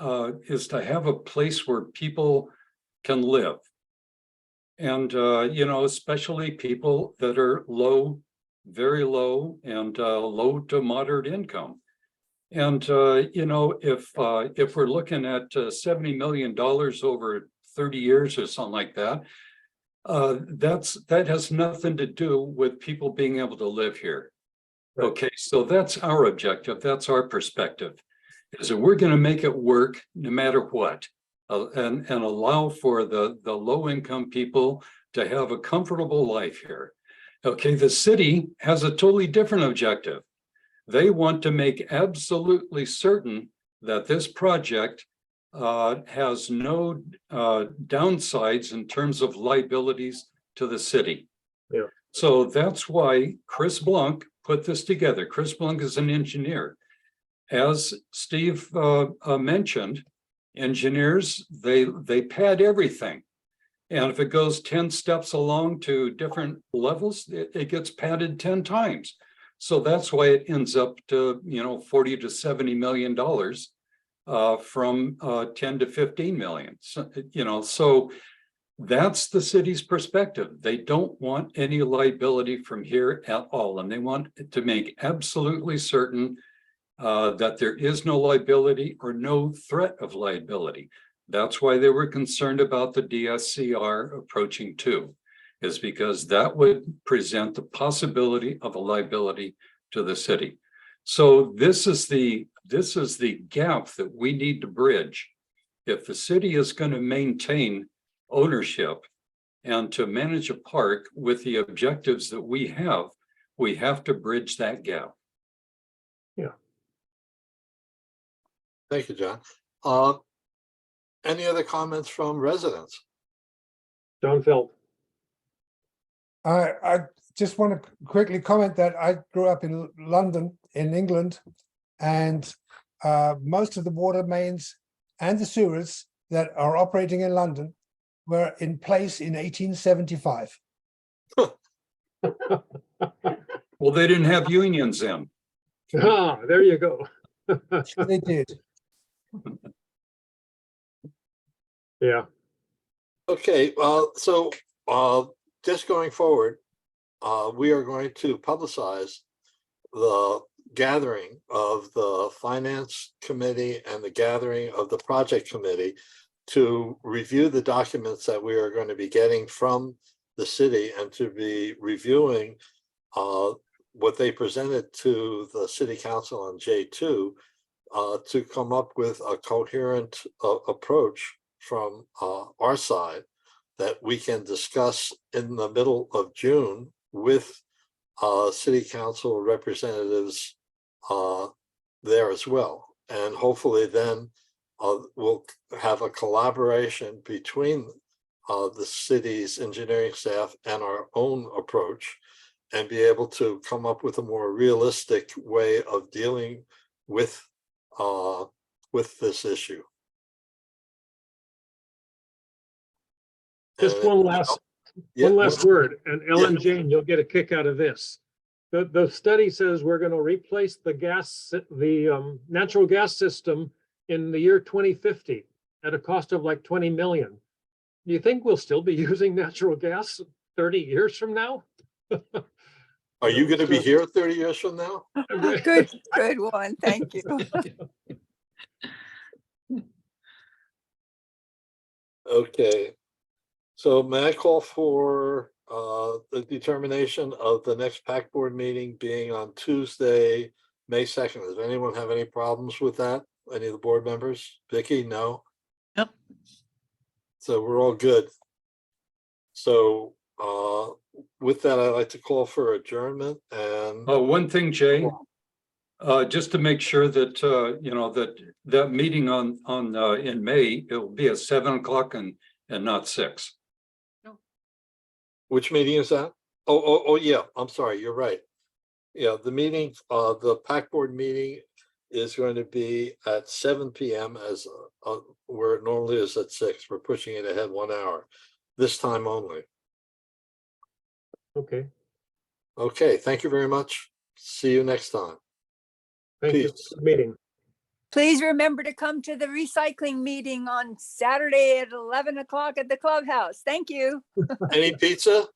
have a place where people can live, and especially people that are low, very low, and low to moderate income. And if we're looking at $70 million over 30 years or something like that, that has nothing to do with people being able to live here. Right. Okay, so that's our objective. That's our perspective, is that we're going to make it work no matter what, and allow for the low income people to have a comfortable life here. Okay, the city has a totally different objective. They want to make absolutely certain that this project has no downsides in terms of liabilities to the city. Yeah. So that's why Chris Blanc put this together. Chris Blanc is an engineer. As Steve mentioned, engineers, they pad everything. And if it goes 10 steps along to different levels, it gets padded 10 times. So that's why it ends up to, $40 to $70 million from 10 to 15 million. So that's the city's perspective. They don't want any liability from here at all. And they want to make absolutely certain that there is no liability or no threat of liability. That's why they were concerned about the DSCR approaching too, is because that would present the possibility of a liability to the city. So this is the gap that we need to bridge. If the city is going to maintain ownership and to manage a park with the objectives that we have to bridge that gap. Yeah. Thank you, John. Any other comments from residents? John Feld. I just want to quickly comment that I grew up in London, in England, and most of the water mains and the sewers that are operating in London were in place in 1875. Well, they didn't have unions then. Ah, there you go. They did. Yeah. Okay, so just going forward, we are going to publicize the gathering of the finance committee and the gathering of the project committee to review the documents that we are going to be getting from the city and to be reviewing what they presented to the city council on J2 to come up with a coherent approach from our side that we can discuss in the middle of June with city council representatives there as well. And hopefully then we'll have a collaboration between the city's engineering staff and our own approach. and be able to come up with a more realistic way of dealing with this issue. Just And- one last Yeah, One last word, and Ellen Yeah. Jane, you'll get a kick out of this. The study says we're going to replace the natural gas system in the year 2050 at a cost of like 20 million. Do you think we'll still be using natural gas 30 years from now? Are you going to be here 30 years from now? Good, good one. Thank you. Okay. So may I call for the determination of the next PAC board meeting being on Tuesday, May 2nd? Does anyone have any problems with that? Any of the board members? Vicky, no? Yep. So we're all good. So with that, I'd like to call for adjournment and One thing, Jay, just to make sure that, you know, that meeting in May, it will be at 7 o'clock and not 6. which meeting is that? Oh, yeah, I'm sorry, you're right. Yeah, the meeting, the PAC board meeting is going to be at 7 PM as where it normally is at 6. We're pushing it ahead 1 hour, this time only. Okay, Okay, thank you very much. See you next time. thank you Peace. for the meeting. Please remember to come to the recycling meeting on Saturday at 11 o'clock at the clubhouse. Thank you. Any pizza?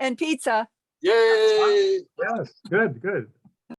And pizza. Yay! Yes, good, good.